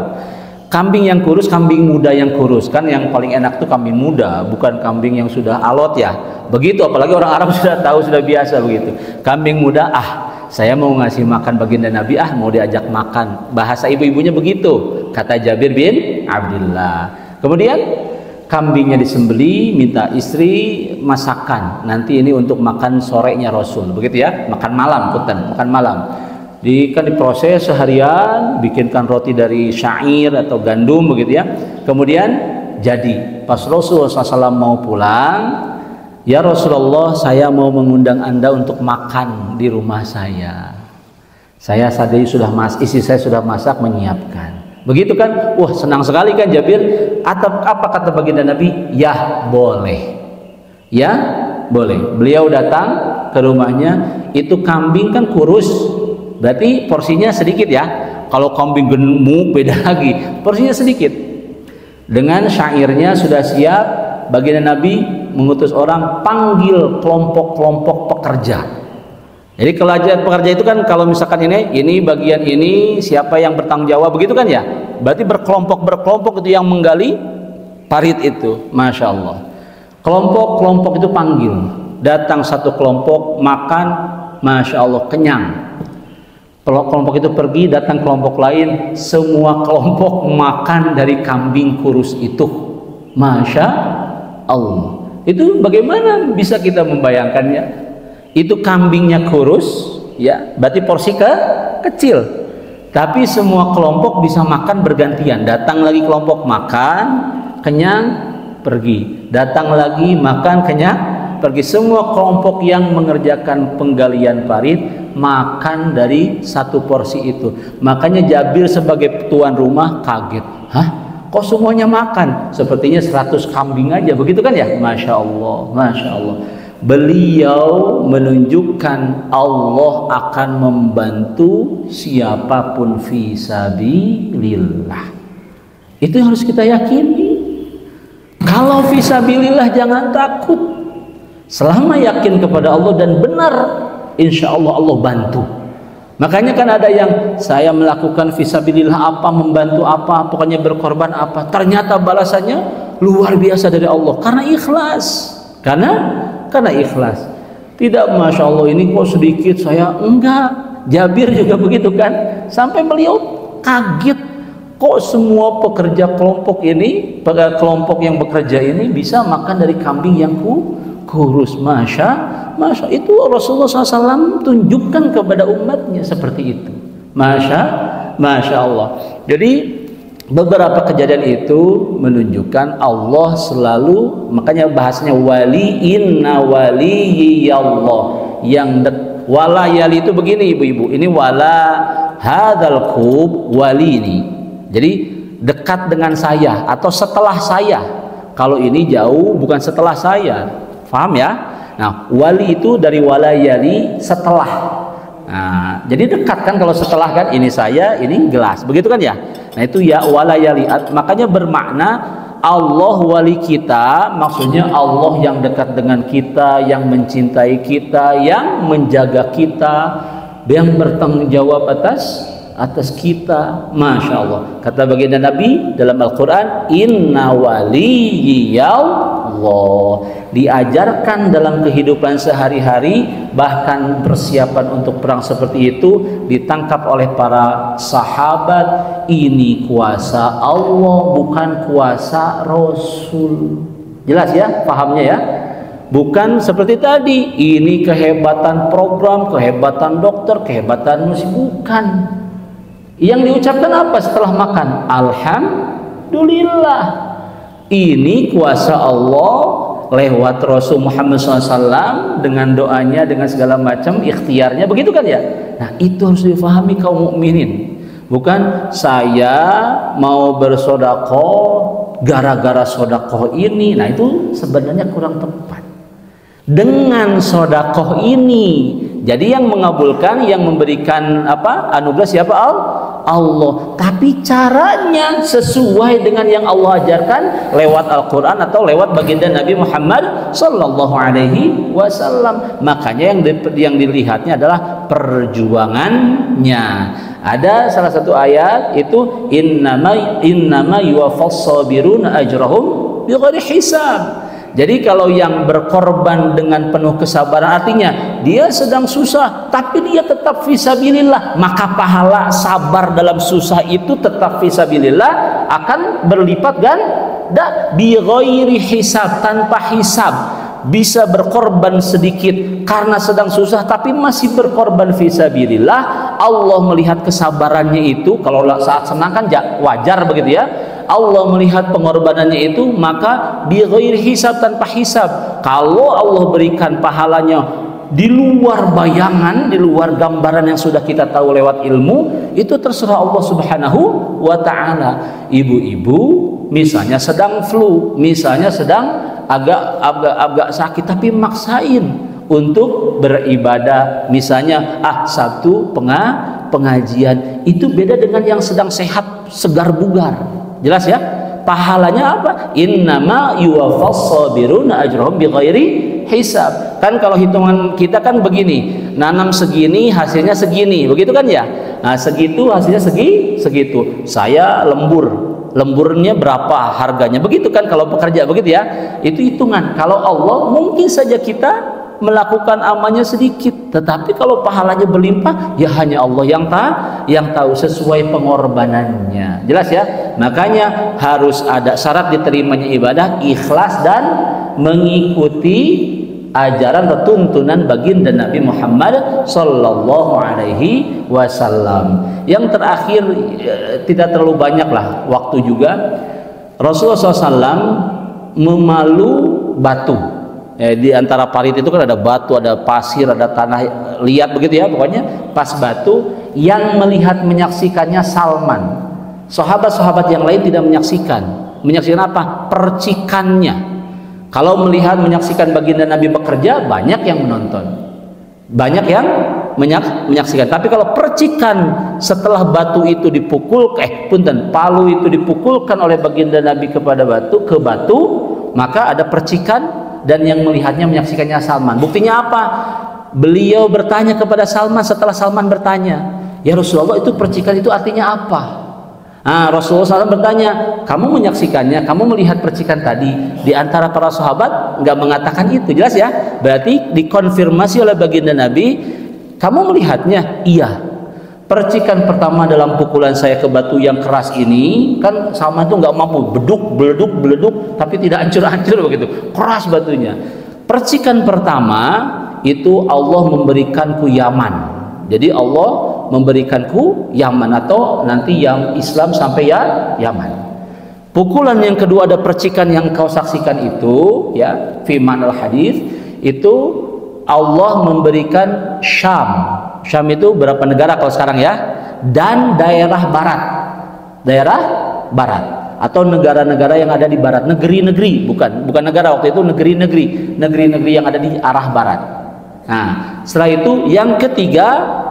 Kambing yang kurus, kambing muda yang kurus, kan yang paling enak tuh kambing muda, bukan kambing yang sudah alot ya. Begitu, apalagi orang Arab sudah tahu, sudah biasa begitu. Kambing muda, saya mau ngasih makan baginda Nabi, mau diajak makan. Bahasa ibu-ibunya begitu, kata Jabir bin Abdullah. Kemudian kambingnya disembeli, minta istri masakan. Nanti ini untuk makan sorenya Rasul, begitu ya, makan malam, makan malam. Kan diproses seharian, bikinkan roti dari syair atau gandum begitu ya. Kemudian jadi pas Rasulullah SAW mau pulang, ya Rasulullah, saya mau mengundang Anda untuk makan di rumah saya. Saya sadari istri saya sudah masak, menyiapkan. Begitu kan? Wah, senang sekali kan Jabir. Apa kata baginda Nabi? Ya boleh. Ya boleh. Beliau datang ke rumahnya, itu kambing kan kurus, berarti porsinya sedikit ya. Kalau kambing gemuk beda lagi, porsinya sedikit. Dengan syairnya sudah siap, baginda Nabi mengutus orang panggil kelompok-kelompok pekerja. Jadi pekerja itu kan kalau misalkan ini bagian ini siapa yang bertanggung jawab begitu kan ya. Berarti berkelompok itu yang menggali parit itu. Masya Allah. Kelompok-kelompok itu panggil. Datang satu kelompok makan, Masya Allah, kenyang. Kelompok itu pergi, datang kelompok lain, semua kelompok makan dari kambing kurus itu. Masya Allah. Itu bagaimana bisa kita membayangkannya? Itu kambingnya kurus ya, berarti porsi kecil, tapi semua kelompok bisa makan bergantian. Datang lagi kelompok makan kenyang, pergi, datang lagi makan kenyang, pergi. Semua kelompok yang mengerjakan penggalian parit makan dari satu porsi itu. Makanya Jabir sebagai tuan rumah kaget, kok semuanya makan? Sepertinya 100 kambing aja begitu kan ya. Masya Allah, Masya Allah. Beliau menunjukkan Allah akan membantu siapapun fisabilillah. Itu yang harus kita yakini. Kalau fisabilillah jangan takut. Selama yakin kepada Allah dan benar, insya Allah Allah bantu. Makanya kan ada yang saya melakukan fisabilillah apa, membantu apa, pokoknya berkorban apa, ternyata balasannya luar biasa dari Allah karena ikhlas. Karena ikhlas. Tidak, Masya Allah ini kok sedikit, saya enggak. Jabir juga begitu kan, sampai beliau kaget, kok semua pekerja kelompok yang bekerja ini bisa makan dari kambing yang kurus. Masya itu Rasulullah SAW tunjukkan kepada umatnya seperti itu. Masya Allah. Jadi beberapa kejadian itu menunjukkan Allah selalu, makanya bahasnya wali, inna waliyallah, yang wala yali itu begini ibu-ibu, ini wala hadzal qub wali ini, jadi dekat dengan saya atau setelah saya. Kalau ini jauh, bukan setelah saya, paham ya? Nah, wali itu dari wala yali, setelah. Nah, jadi dekat kan kalau setelah kan, ini saya, ini gelas, begitu kan ya. Nah itu ya wala yali, makanya bermakna Allah wali kita, maksudnya Allah yang dekat dengan kita, yang mencintai kita, yang menjaga kita, yang bertanggung jawab atas kita. Masya Allah. Kata baginda Nabi dalam Al-Quran, inna waliyallah. Diajarkan dalam kehidupan sehari-hari, bahkan persiapan untuk perang seperti itu ditangkap oleh para sahabat. Ini kuasa Allah, bukan kuasa Rasul. Jelas ya, pahamnya ya. Bukan seperti tadi, ini kehebatan program, kehebatan dokter, kehebatan musik, bukan. Yang diucapkan apa setelah makan? Alhamdulillah. Ini kuasa Allah lewat Rasul Muhammad SAW dengan doanya, dengan segala macam ikhtiarnya, begitu kan ya. Nah itu harus difahami kaum mukminin. Bukan saya mau bersedekah gara-gara sodakoh ini. Nah itu sebenarnya kurang tepat. Dengan sodakoh ini, jadi yang mengabulkan, yang memberikan anugerah siapa? Allah. Tapi caranya sesuai dengan yang Allah ajarkan lewat Al-Quran atau lewat baginda Nabi Muhammad Sallallahu Alaihi Wasallam. Makanya yang dilihatnya adalah perjuangannya. Ada salah satu ayat itu innama yuwaffas sabiruna ajrahum bighairi hisab. Jadi kalau yang berkorban dengan penuh kesabaran, artinya dia sedang susah tapi dia tetap fisabilillah, maka pahala sabar dalam susah itu tetap fisabilillah akan berlipat ganda bighairi hisab, tanpa hisab. Bisa berkorban sedikit karena sedang susah tapi masih berkorban fisabilillah. Allah melihat kesabarannya itu, kalau saat senang kan wajar begitu ya. Allah melihat pengorbanannya itu, maka bighairi hisab, tanpa hisab. Kalau Allah berikan pahalanya di luar bayangan, di luar gambaran yang sudah kita tahu lewat ilmu, itu terserah Allah Subhanahu wa ta'ala. Ibu-ibu misalnya sedang flu, misalnya sedang agak sakit tapi maksain untuk beribadah, misalnya satu pengajian, itu beda dengan yang sedang sehat segar bugar. Jelas ya? Pahalanya apa? Innama yuwaffas sabiruna ajrahum bighairi hisab. Kan kalau hitungan kita kan begini, nanam segini hasilnya segini, begitu kan ya? Nah, segitu hasilnya segitu. Saya lemburnya berapa harganya, begitu kan kalau pekerja, begitu ya? Itu hitungan. Kalau Allah mungkin saja kita melakukan amalnya sedikit, tetapi kalau pahalanya berlimpah, ya hanya Allah yang tahu sesuai pengorbanannya. Jelas ya? Makanya harus ada syarat diterimanya ibadah, ikhlas dan mengikuti ajaran atau tuntunan baginda Nabi Muhammad Sallallahu Alaihi Wasallam. Yang terakhir, tidak terlalu banyak lah waktu juga, Rasulullah SAW memalu batu. Di antara parit itu kan ada batu, ada pasir, ada tanah liat begitu ya, pokoknya pas batu. Yang melihat menyaksikannya Salman. Sahabat-sahabat yang lain tidak menyaksikan. Menyaksikan apa? Percikannya. Kalau melihat menyaksikan baginda Nabi bekerja, banyak yang menonton, banyak yang menyaksikan. Tapi kalau percikan setelah batu itu dipukul, palu itu dipukulkan oleh baginda Nabi ke batu, maka ada percikan. Dan yang melihatnya menyaksikannya Salman. Buktinya apa? Beliau bertanya kepada Salman setelah Salman bertanya, ya Rasulullah, itu percikan itu artinya apa? Nah, Rasulullah SAW bertanya, kamu menyaksikannya, kamu melihat percikan tadi. Di antara para sahabat nggak mengatakan itu. Jelas ya? Berarti dikonfirmasi oleh baginda Nabi, kamu melihatnya? Iya. Percikan pertama dalam pukulan saya ke batu yang keras ini, kan Salman itu nggak mampu, beleduk, tapi tidak hancur-hancur begitu, keras batunya. Percikan pertama itu Allah memberikanku Yaman. Jadi Allah memberikanku Yaman, atau nanti yang Islam sampai Yaman. Pukulan yang kedua, ada percikan yang kau saksikan itu ya, firman al-hadis itu Allah memberikan Syam. Syam itu berapa negara kalau sekarang ya? Dan daerah barat atau negara-negara yang ada di barat, negeri-negeri, bukan negara waktu itu, negeri-negeri yang ada di arah barat. Nah, setelah itu yang ketiga,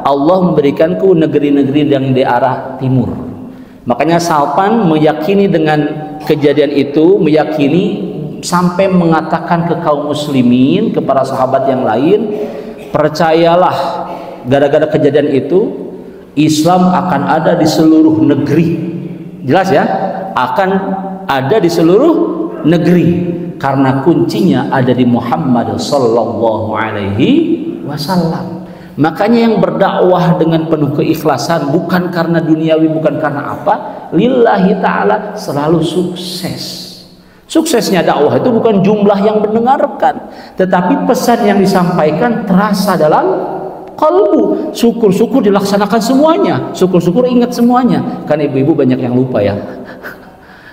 Allah memberikanku negeri-negeri yang di arah timur. Makanya Salman meyakini dengan kejadian itu, meyakini sampai mengatakan ke kaum muslimin, ke para sahabat yang lain, percayalah, gara-gara kejadian itu Islam akan ada di seluruh negeri. Jelas ya? Akan ada di seluruh negeri, karena kuncinya ada di Muhammad Sallallahu Alaihi Wasallam. Makanya yang berdakwah dengan penuh keikhlasan, bukan karena duniawi, bukan karena apa, lillahi ta'ala, selalu sukses. Suksesnya dakwah itu bukan jumlah yang mendengarkan, tetapi pesan yang disampaikan terasa dalam kalbu. Syukur-syukur dilaksanakan semuanya, syukur-syukur ingat semuanya. Kan ibu-ibu banyak yang lupa ya.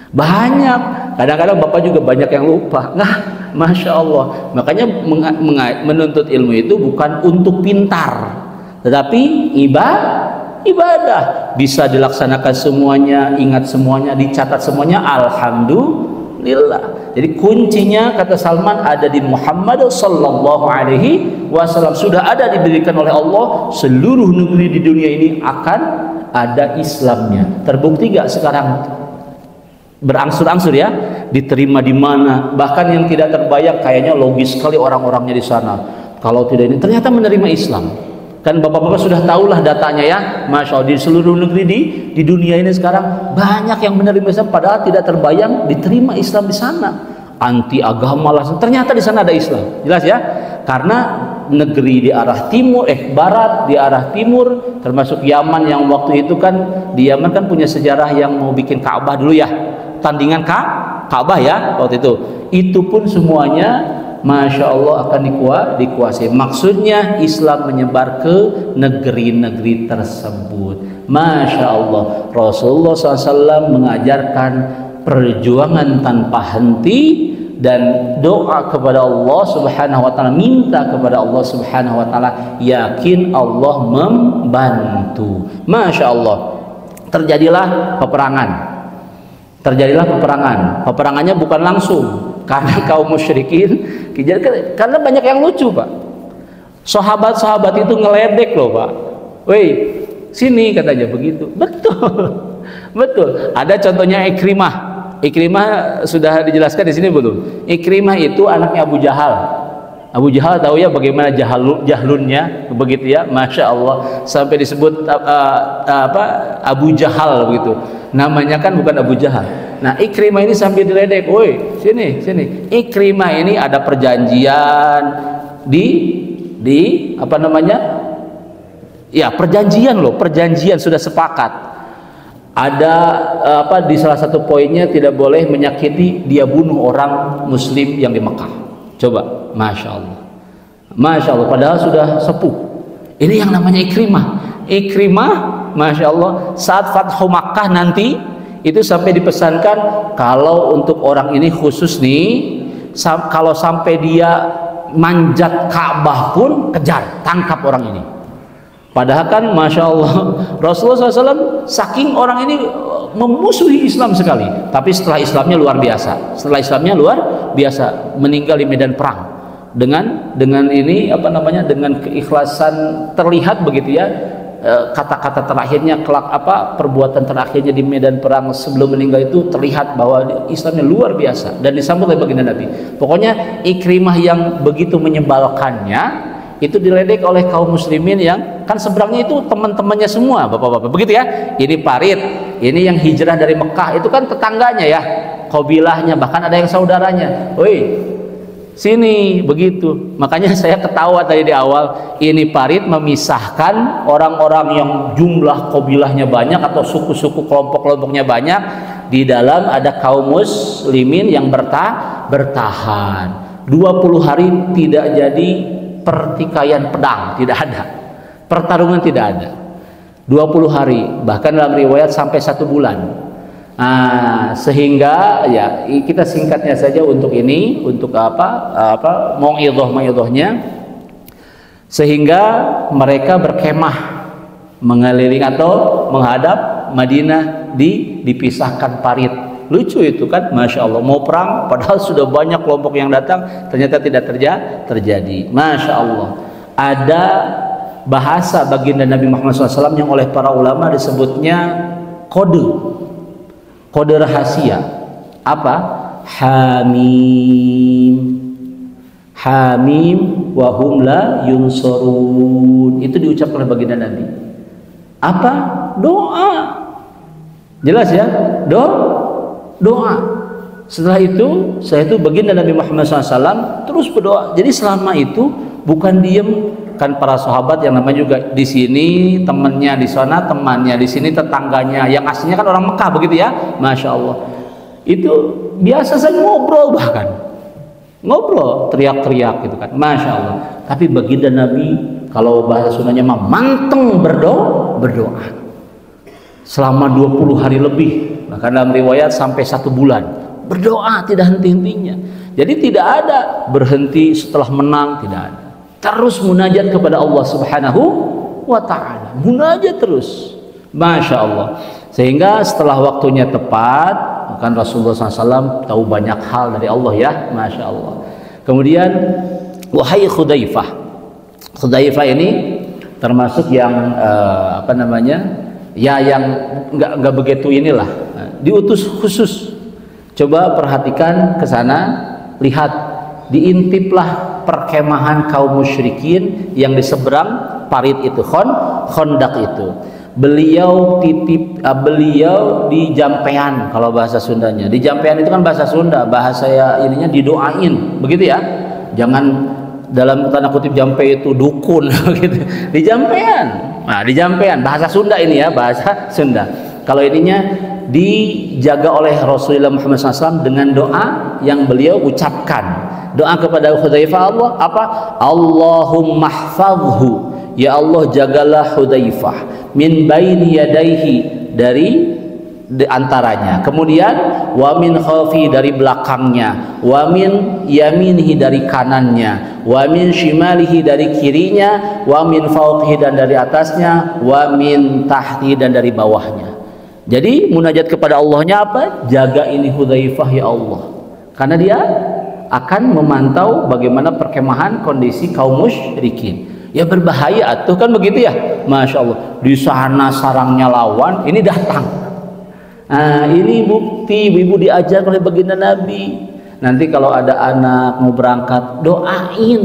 Banyak, kadang-kadang bapak juga banyak yang lupa. Nah, Masya Allah. Makanya menuntut ilmu itu bukan untuk pintar, tetapi ibadah. Bisa dilaksanakan semuanya, ingat semuanya, dicatat semuanya, alhamdulillah. lillah. Jadi kuncinya kata Salman ada di Muhammad sallallahu alaihi wasallam. Sudah ada diberikan oleh Allah, seluruh negeri di dunia ini akan ada Islamnya. Terbukti gak sekarang berangsur-angsur ya, diterima di mana, bahkan yang tidak terbayang, kayaknya logis sekali orang-orangnya di sana. Kalau tidak ini ternyata menerima Islam. Kan bapak-bapak sudah tahulah datanya ya, masya Allah, di seluruh negeri di dunia ini sekarang banyak yang menerima Islam, padahal tidak terbayang diterima Islam di sana. Anti agama lah, ternyata di sana ada Islam. Jelas ya, karena negeri di arah timur, barat, di arah timur, termasuk Yaman yang waktu itu kan di Yaman kan punya sejarah yang mau bikin Ka'bah dulu ya, tandingan Ka'bah ya waktu itu. Itu pun semuanya masya Allah akan dikuasai. Maksudnya Islam menyebar ke negeri-negeri tersebut. Masya Allah, Rasulullah SAW mengajarkan perjuangan tanpa henti dan doa kepada Allah Subhanahu wa taala, minta kepada Allah Subhanahu wa taala, yakin Allah membantu. Masya Allah, terjadilah peperangan. Peperangannya bukan langsung karena kaum musyrikin, karena banyak yang lucu Pak. Sahabat-sahabat itu ngeledek loh Pak. Woi, sini katanya begitu. Betul. Ada contohnya Ikrimah. Ikrimah sudah dijelaskan di sini belum? Ikrimah itu anaknya Abu Jahal. Abu Jahal tahu ya bagaimana jahlunnya, begitu ya, masya Allah, sampai disebut Abu Jahal begitu. Namanya kan bukan Abu Jahal. Nah, Ikrimah ini sambil diledek, woi, sini. Ikrimah ini ada perjanjian di apa namanya? Ya, perjanjian sudah sepakat. Ada di salah satu poinnya tidak boleh menyakiti, dia bunuh orang muslim yang di Mekah. Coba, masya Allah, padahal sudah sepuh. Ini yang namanya Ikrimah, masya Allah, saat Fathu Makkah nanti itu sampai dipesankan kalau untuk orang ini khusus nih, kalau sampai dia manjat Ka'bah pun kejar, tangkap orang ini. Padahal kan masya Allah Rasulullah SAW saking orang ini memusuhi Islam sekali, tapi setelah Islamnya luar biasa, meninggal di medan perang dengan ini apa namanya, dengan keikhlasan terlihat begitu ya, kata-kata terakhirnya kelak perbuatan terakhirnya di medan perang sebelum meninggal itu terlihat bahwa Islamnya luar biasa dan disambut oleh baginda Nabi. Pokoknya Ikrimah yang begitu menyebalkannya itu diledek oleh kaum muslimin yang kan seberangnya itu teman-temannya semua, bapak-bapak, begitu ya. Ini Parit, ini yang hijrah dari Mekah, itu kan tetangganya ya, kabilahnya, bahkan ada yang saudaranya. Woi, sini, begitu. Makanya saya ketawa tadi di awal, ini Parit memisahkan orang-orang yang jumlah kabilahnya banyak atau suku-suku kelompok-kelompoknya banyak, di dalam ada kaum muslimin yang bertahan 20 hari tidak jadi pertikaian pedang, tidak ada pertarungan, tidak ada 20 hari, bahkan dalam riwayat sampai 1 bulan. Sehingga ya kita singkatnya saja untuk ini, untuk mau'idhahnya, sehingga mereka berkemah mengelilingi atau menghadap Madinah, dipisahkan Parit. Lucu itu kan, masya Allah, mau perang padahal sudah banyak kelompok yang datang, ternyata tidak terjadi. Masya Allah, ada bahasa baginda Nabi Muhammad SAW yang oleh para ulama disebutnya kode rahasia. Apa? Hamim wahum la yunsurun. Itu diucapkan oleh baginda Nabi. Apa? Doa. Jelas ya, doa. Setelah itu baginda Nabi Muhammad SAW terus berdoa. Jadi selama itu bukan diem, kan para sahabat yang namanya juga di sini temannya, di sana temannya, di sini tetangganya, yang aslinya kan orang Mekah begitu ya, masya Allah. Itu biasa saja ngobrol, bahkan ngobrol, teriak-teriak gitu kan, masya Allah. Tapi baginda Nabi kalau bahasa Sundanya mah manteng berdoa selama 20 hari lebih, bahkan dalam riwayat sampai 1 bulan berdoa tidak henti-hentinya. Jadi tidak ada berhenti setelah menang, tidak ada. Terus munajat kepada Allah Subhanahu wa ta'ala, munajat terus, masya Allah. Sehingga setelah waktunya tepat, Kan Rasulullah SAW tahu banyak hal dari Allah ya, Masya Allah. Kemudian wahai Hudzaifah, Hudzaifah ini termasuk yang apa namanya, ya yang nggak begitu inilah, diutus khusus. Coba perhatikan ke sana, lihat, diintiplah perkemahan kaum musyrikin yang di seberang parit itu, Khandaq itu. Beliau beliau di Jampean, kalau bahasa Sundanya. Di Jampean itu kan bahasa Sunda, bahasa ya ininya didoain, begitu ya. Jangan dalam tanda kutip Jampe itu dukun gitu. Di Jampean. Nah, di Jampean bahasa Sunda ini ya, bahasa Sunda. Kalau ininya dijaga oleh Rasulullah Muhammad SAW dengan doa yang beliau ucapkan. Doa kepada Hudzaifah, Allah apa? Allahumma hfazhu, ya Allah jagalah Hudzaifah, min baini yadaihi, dari antaranya, kemudian wa min khalfi, dari belakangnya, wa min yaminihi, dari kanannya, wa min shimalihi, dari kirinya, wa min fawqihi, dan dari atasnya, wa min tahti, dan dari bawahnya. Jadi munajat kepada Allahnya apa? Jaga ini Hudzaifah ya Allah, karena dia akan memantau bagaimana perkemahan kondisi kaum musyrikin. Ya berbahaya tuh kan begitu ya, Masya Allah. Di sana sarangnya lawan, ini datang. Nah, ini bukti ibu diajar oleh baginda Nabi. Nanti kalau ada anak mau berangkat, doain,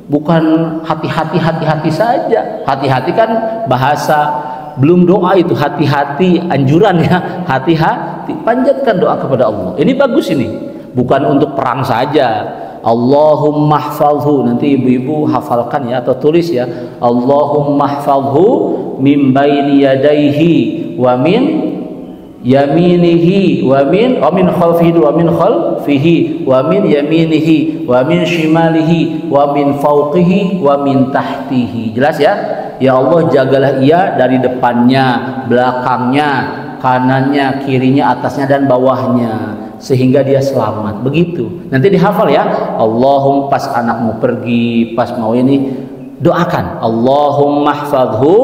bukan hati-hati saja. Hati-hati kan bahasa, belum doa itu, hati-hati anjuran ya, hati-hati, panjatkan doa kepada Allah. Ini bagus ini. Bukan untuk perang saja. Allahumma hfazhu, nanti ibu-ibu hafalkan ya, atau tulis ya. Allahumma hfazhu min baini yadaihi wa min yaminihi wa min khalfihi wa min khalfihi wa min yaminihi wa min shimalihi wa min fawqihi wa min tahtihi. Jelas ya? Ya Allah jagalah ia dari depannya, belakangnya, kanannya, kirinya, atasnya, dan bawahnya, sehingga dia selamat. Begitu nanti dihafal ya. Allahumma, pas anak mau pergi, pas mau ini, doakan Allahumma hfazhu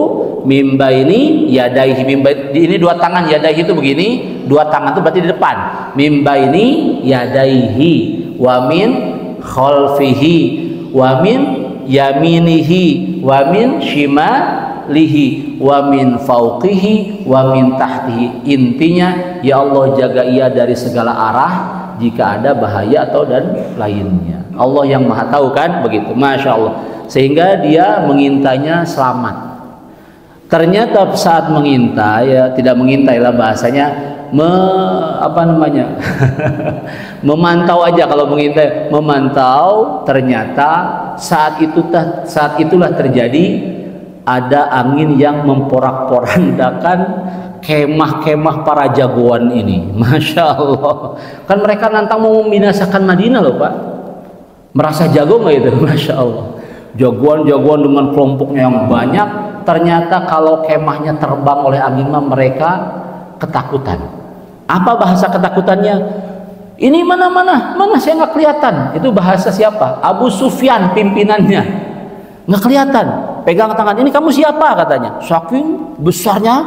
min baini yadaihi, ini dua tangan, yadaihi itu begini, dua tangan itu berarti di depan, min baini yadaihi wa min khalfihi wa min yaminihi wa min shimalihi wa min fauqihi wa min tahtihi. Intinya ya Allah jaga ia dari segala arah jika ada bahaya atau dan lainnya. Allah yang maha tahu kan begitu, Masya Allah. Sehingga dia mengintainya selamat. Ternyata saat mengintai, ya tidak mengintai lah bahasanya, apa namanya memantau aja. Kalau mengintai, memantau, ternyata saat itulah terjadi ada angin yang memporak-porandakan kemah-kemah para jagoan ini. Masya Allah, kan mereka nantang mau membinasakan Madinah loh Pak. Merasa jago nggak itu? Masya Allah, jagoan-jagoan dengan kelompoknya yang banyak. Ternyata kalau kemahnya terbang oleh angin, mereka ketakutan. Apa bahasa ketakutannya? Ini mana saya nggak kelihatan. Itu bahasa siapa? Abu Sufyan pimpinannya, nggak kelihatan. Pegang tangan, ini kamu siapa katanya. Saking besarnya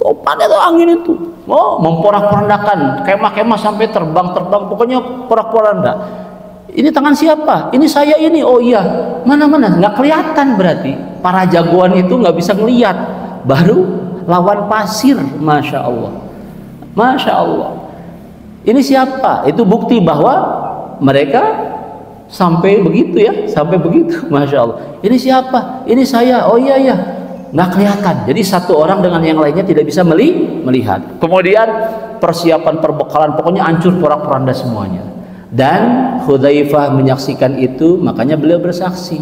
topan itu angin itu, memporak-porandakan kemah-kemah sampai terbang, pokoknya porak-poranda. Ini tangan siapa? Ini saya ini. Oh iya, mana nggak kelihatan. Berarti para jagoan itu nggak bisa ngelihat. Baru lawan pasir, Masya Allah, Masya Allah. Ini siapa? Itu bukti bahwa mereka sampai begitu ya, sampai begitu, Masya Allah. Ini siapa? Ini saya. Oh iya, nggak kelihatan. Jadi satu orang dengan yang lainnya tidak bisa melihat. Kemudian persiapan perbekalan, pokoknya hancur porak-poranda semuanya. Dan Hudzaifah menyaksikan itu, makanya beliau bersaksi,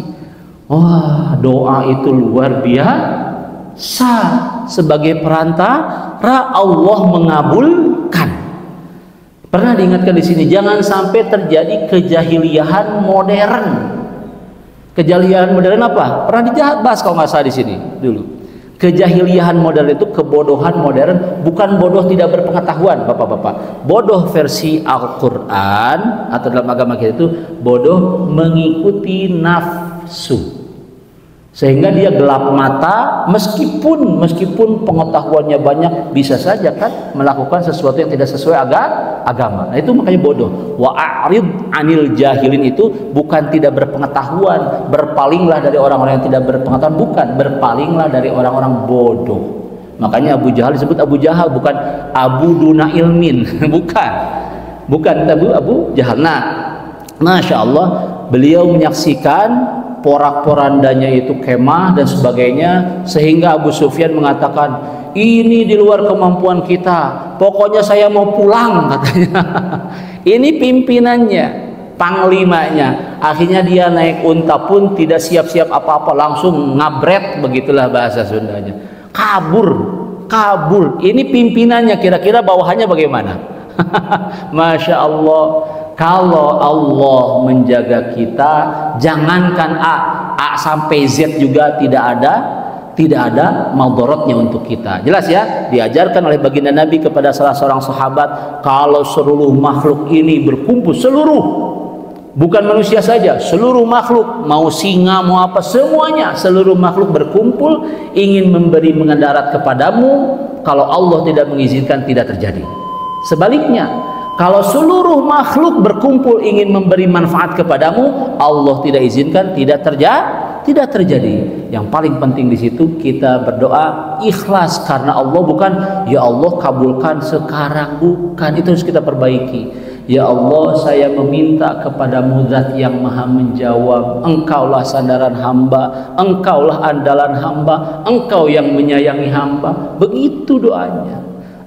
wah doa itu luar biasa, sebagai perantara Allah mengabulkan. Pernah diingatkan di sini, jangan sampai terjadi kejahiliahan modern. Kejahiliahan modern apa? Pernah dibahas kalau nggak salah di sini dulu. Kejahiliahan modern itu kebodohan modern, bukan bodoh tidak berpengetahuan, bapak-bapak. Bodoh versi Al-Quran atau dalam agama kita itu bodoh mengikuti nafsu. sehingga dia gelap mata, meskipun pengetahuannya banyak, bisa saja kan melakukan sesuatu yang tidak sesuai agama. Nah, itu makanya bodoh. Wa a'rid 'anil jahilin itu bukan tidak berpengetahuan, berpalinglah dari orang-orang yang tidak berpengetahuan, bukan, berpalinglah dari orang-orang bodoh. Makanya Abu Jahal disebut Abu Jahal, bukan Abu Duna Ilmin. bukan Abu Jahal. Nah, Masya Allah, beliau menyaksikan porak-porandanya itu kemah dan sebagainya, sehingga Abu Sufyan mengatakan, ini di luar kemampuan kita, pokoknya saya mau pulang, katanya. Ini pimpinannya, panglimanya. Akhirnya dia naik unta pun tidak siap-siap apa-apa, langsung ngabret, begitulah bahasa Sundanya, kabur. Ini pimpinannya, kira-kira bawahannya bagaimana? Masya Allah. Kalau Allah menjaga kita, jangankan A sampai Z juga tidak ada madaratnya untuk kita. Jelas ya? Diajarkan oleh baginda Nabi kepada salah seorang sahabat, kalau seluruh makhluk ini berkumpul, seluruh, bukan manusia saja, seluruh makhluk, mau singa, mau apa, semuanya, seluruh makhluk berkumpul ingin memberi mendarat kepadamu, kalau Allah tidak mengizinkan, tidak terjadi. Sebaliknya, kalau seluruh makhluk berkumpul ingin memberi manfaat kepadamu, Allah tidak izinkan, tidak terjadi. Yang paling penting di situ kita berdoa ikhlas karena Allah, bukan ya Allah kabulkan sekarang, bukan. Itu harus kita perbaiki. Ya Allah, saya meminta kepadamu Zat yang maha menjawab, Engkaulah sandaran hamba, Engkaulah andalan hamba, Engkau yang menyayangi hamba. Begitu doanya.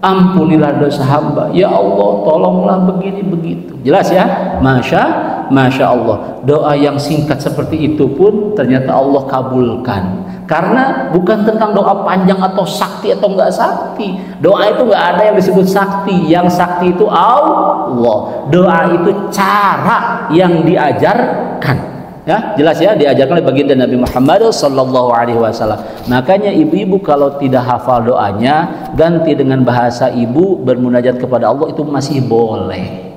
Ampunilah dosa hamba, ya Allah, tolonglah begini begitu. Jelas ya? Masya Allah. Doa yang singkat seperti itu pun ternyata Allah kabulkan. Karena bukan tentang doa panjang atau sakti atau enggak sakti. Doa itu enggak ada yang disebut sakti. Yang sakti itu Allah. Doa itu cara yang diajarkan. Ya, jelas ya, diajarkan oleh baginda Nabi Muhammad sallallahu alaihi wasallam. Makanya ibu-ibu kalau tidak hafal doanya, ganti dengan bahasa ibu bermunajat kepada Allah, itu masih boleh.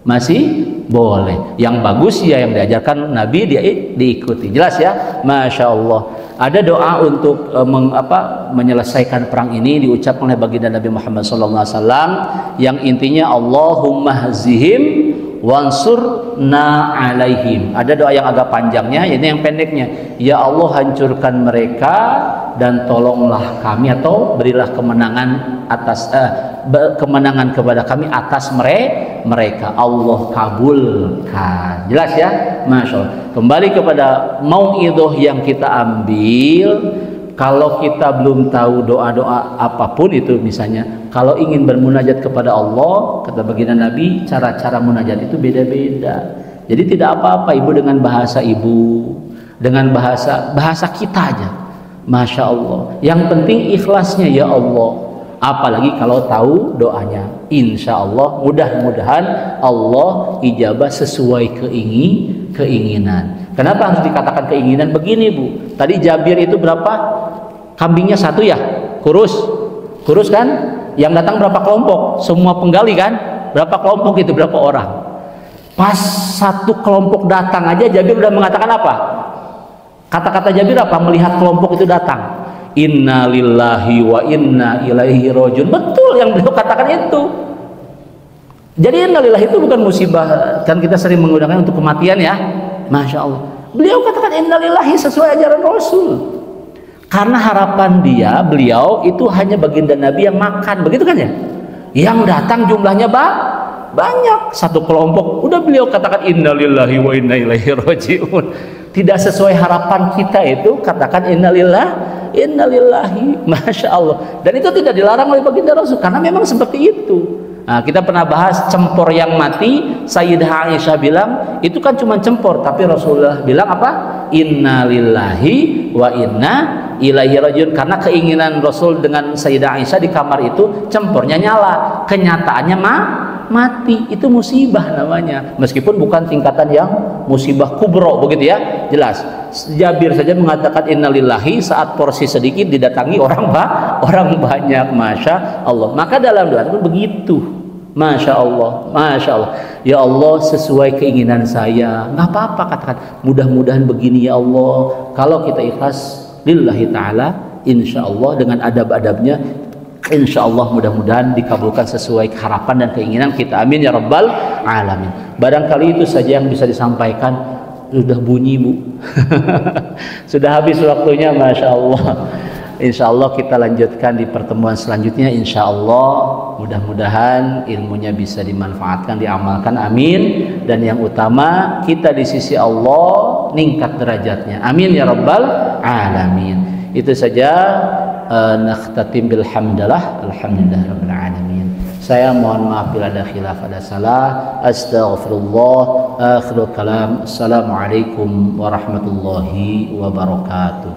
Masih boleh. Yang bagus ya yang diajarkan Nabi diikuti. Jelas ya? Masya Allah. Ada doa untuk menyelesaikan perang ini diucapkan oleh baginda Nabi Muhammad sallallahu alaihi wasallam yang intinya Allahumma hazihim wansurna alaihim. Ada doa yang agak panjangnya, ini yang pendeknya. Ya Allah, hancurkan mereka dan tolonglah kami, atau berilah kemenangan atas kemenangan kepada kami atas mereka. Allah kabulkan. Jelas ya? Masya Allah. Kembali kepada mauidhah yang kita ambil. Kalau kita belum tahu doa-doa apapun itu, misalnya kalau ingin bermunajat kepada Allah, kata baginda Nabi, cara-cara munajat itu beda-beda. Jadi tidak apa-apa ibu dengan bahasa ibu, dengan bahasa kita aja. Masya Allah. Yang penting ikhlasnya, ya Allah. Apalagi kalau tahu doanya. Insya Allah, mudah-mudahan Allah ijabah sesuai keinginan. Kenapa harus dikatakan keinginan? Begini Bu, tadi Jabir itu berapa? Kambingnya satu ya? Kurus kan? Yang datang berapa kelompok? Semua penggali kan? Berapa kelompok itu? Berapa orang? Pas satu kelompok datang aja Jabir udah mengatakan apa? Kata-kata Jabir apa? Melihat kelompok itu datang, inna lillahi wa inna ilaihi rajiun. Betul yang beliau katakan itu. Jadi inna lillahi itu bukan musibah, kan kita sering menggunakan untuk kematian ya. Masya Allah. Beliau katakan innalillahi sesuai ajaran Rasul. Karena harapan beliau itu hanya baginda Nabi yang makan, begitu kan ya? Yang datang jumlahnya banyak. Satu kelompok, udah beliau katakan innalillahi wa inna ilaihi rajiun. Tidak sesuai harapan kita itu, katakan innalillahi. Masya Allah. Dan itu tidak dilarang oleh baginda Rasul, karena memang seperti itu. Nah, kita pernah bahas cempor yang mati. Sayyidah Aisyah bilang itu kan cuma cempor, tapi Rasulullah bilang apa? Inna lillahi wa inna ilaihi rajiun. Karena keinginan Rasul dengan Sayyidah Aisyah di kamar itu cempornya nyala, kenyataannya mati. Itu musibah namanya, meskipun bukan tingkatan yang musibah kubro begitu ya. Jelas Jabir saja mengatakan innalillahi saat porsi sedikit didatangi orang banyak. Masya Allah. Maka dalam doa itu begitu. Masya Allah, Masya Allah. Ya Allah, sesuai keinginan saya. Nggak apa-apa, katakan mudah-mudahan begini ya Allah. Kalau kita ikhlas lillahi ta'ala, insya Allah dengan adab-adabnya, insya Allah mudah-mudahan dikabulkan sesuai harapan dan keinginan kita. Amin ya rabbal alamin. Barangkali itu saja yang bisa disampaikan. Sudah bunyi Bu. Sudah habis waktunya, Masya Allah. Insya Allah kita lanjutkan di pertemuan selanjutnya. Insya Allah mudah-mudahan ilmunya bisa dimanfaatkan, diamalkan. Amin. Dan yang utama kita di sisi Allah ningkat derajatnya. Amin ya rabbal alamin. Itu saja. Nakhtatim bilhamdulillah. Alhamdulillah rabbil alamin. Saya mohon maaf bila ada khilaf, ada salah. Astaghfirullah. Akhirul kalam. Assalamualaikum warahmatullahi wabarakatuh.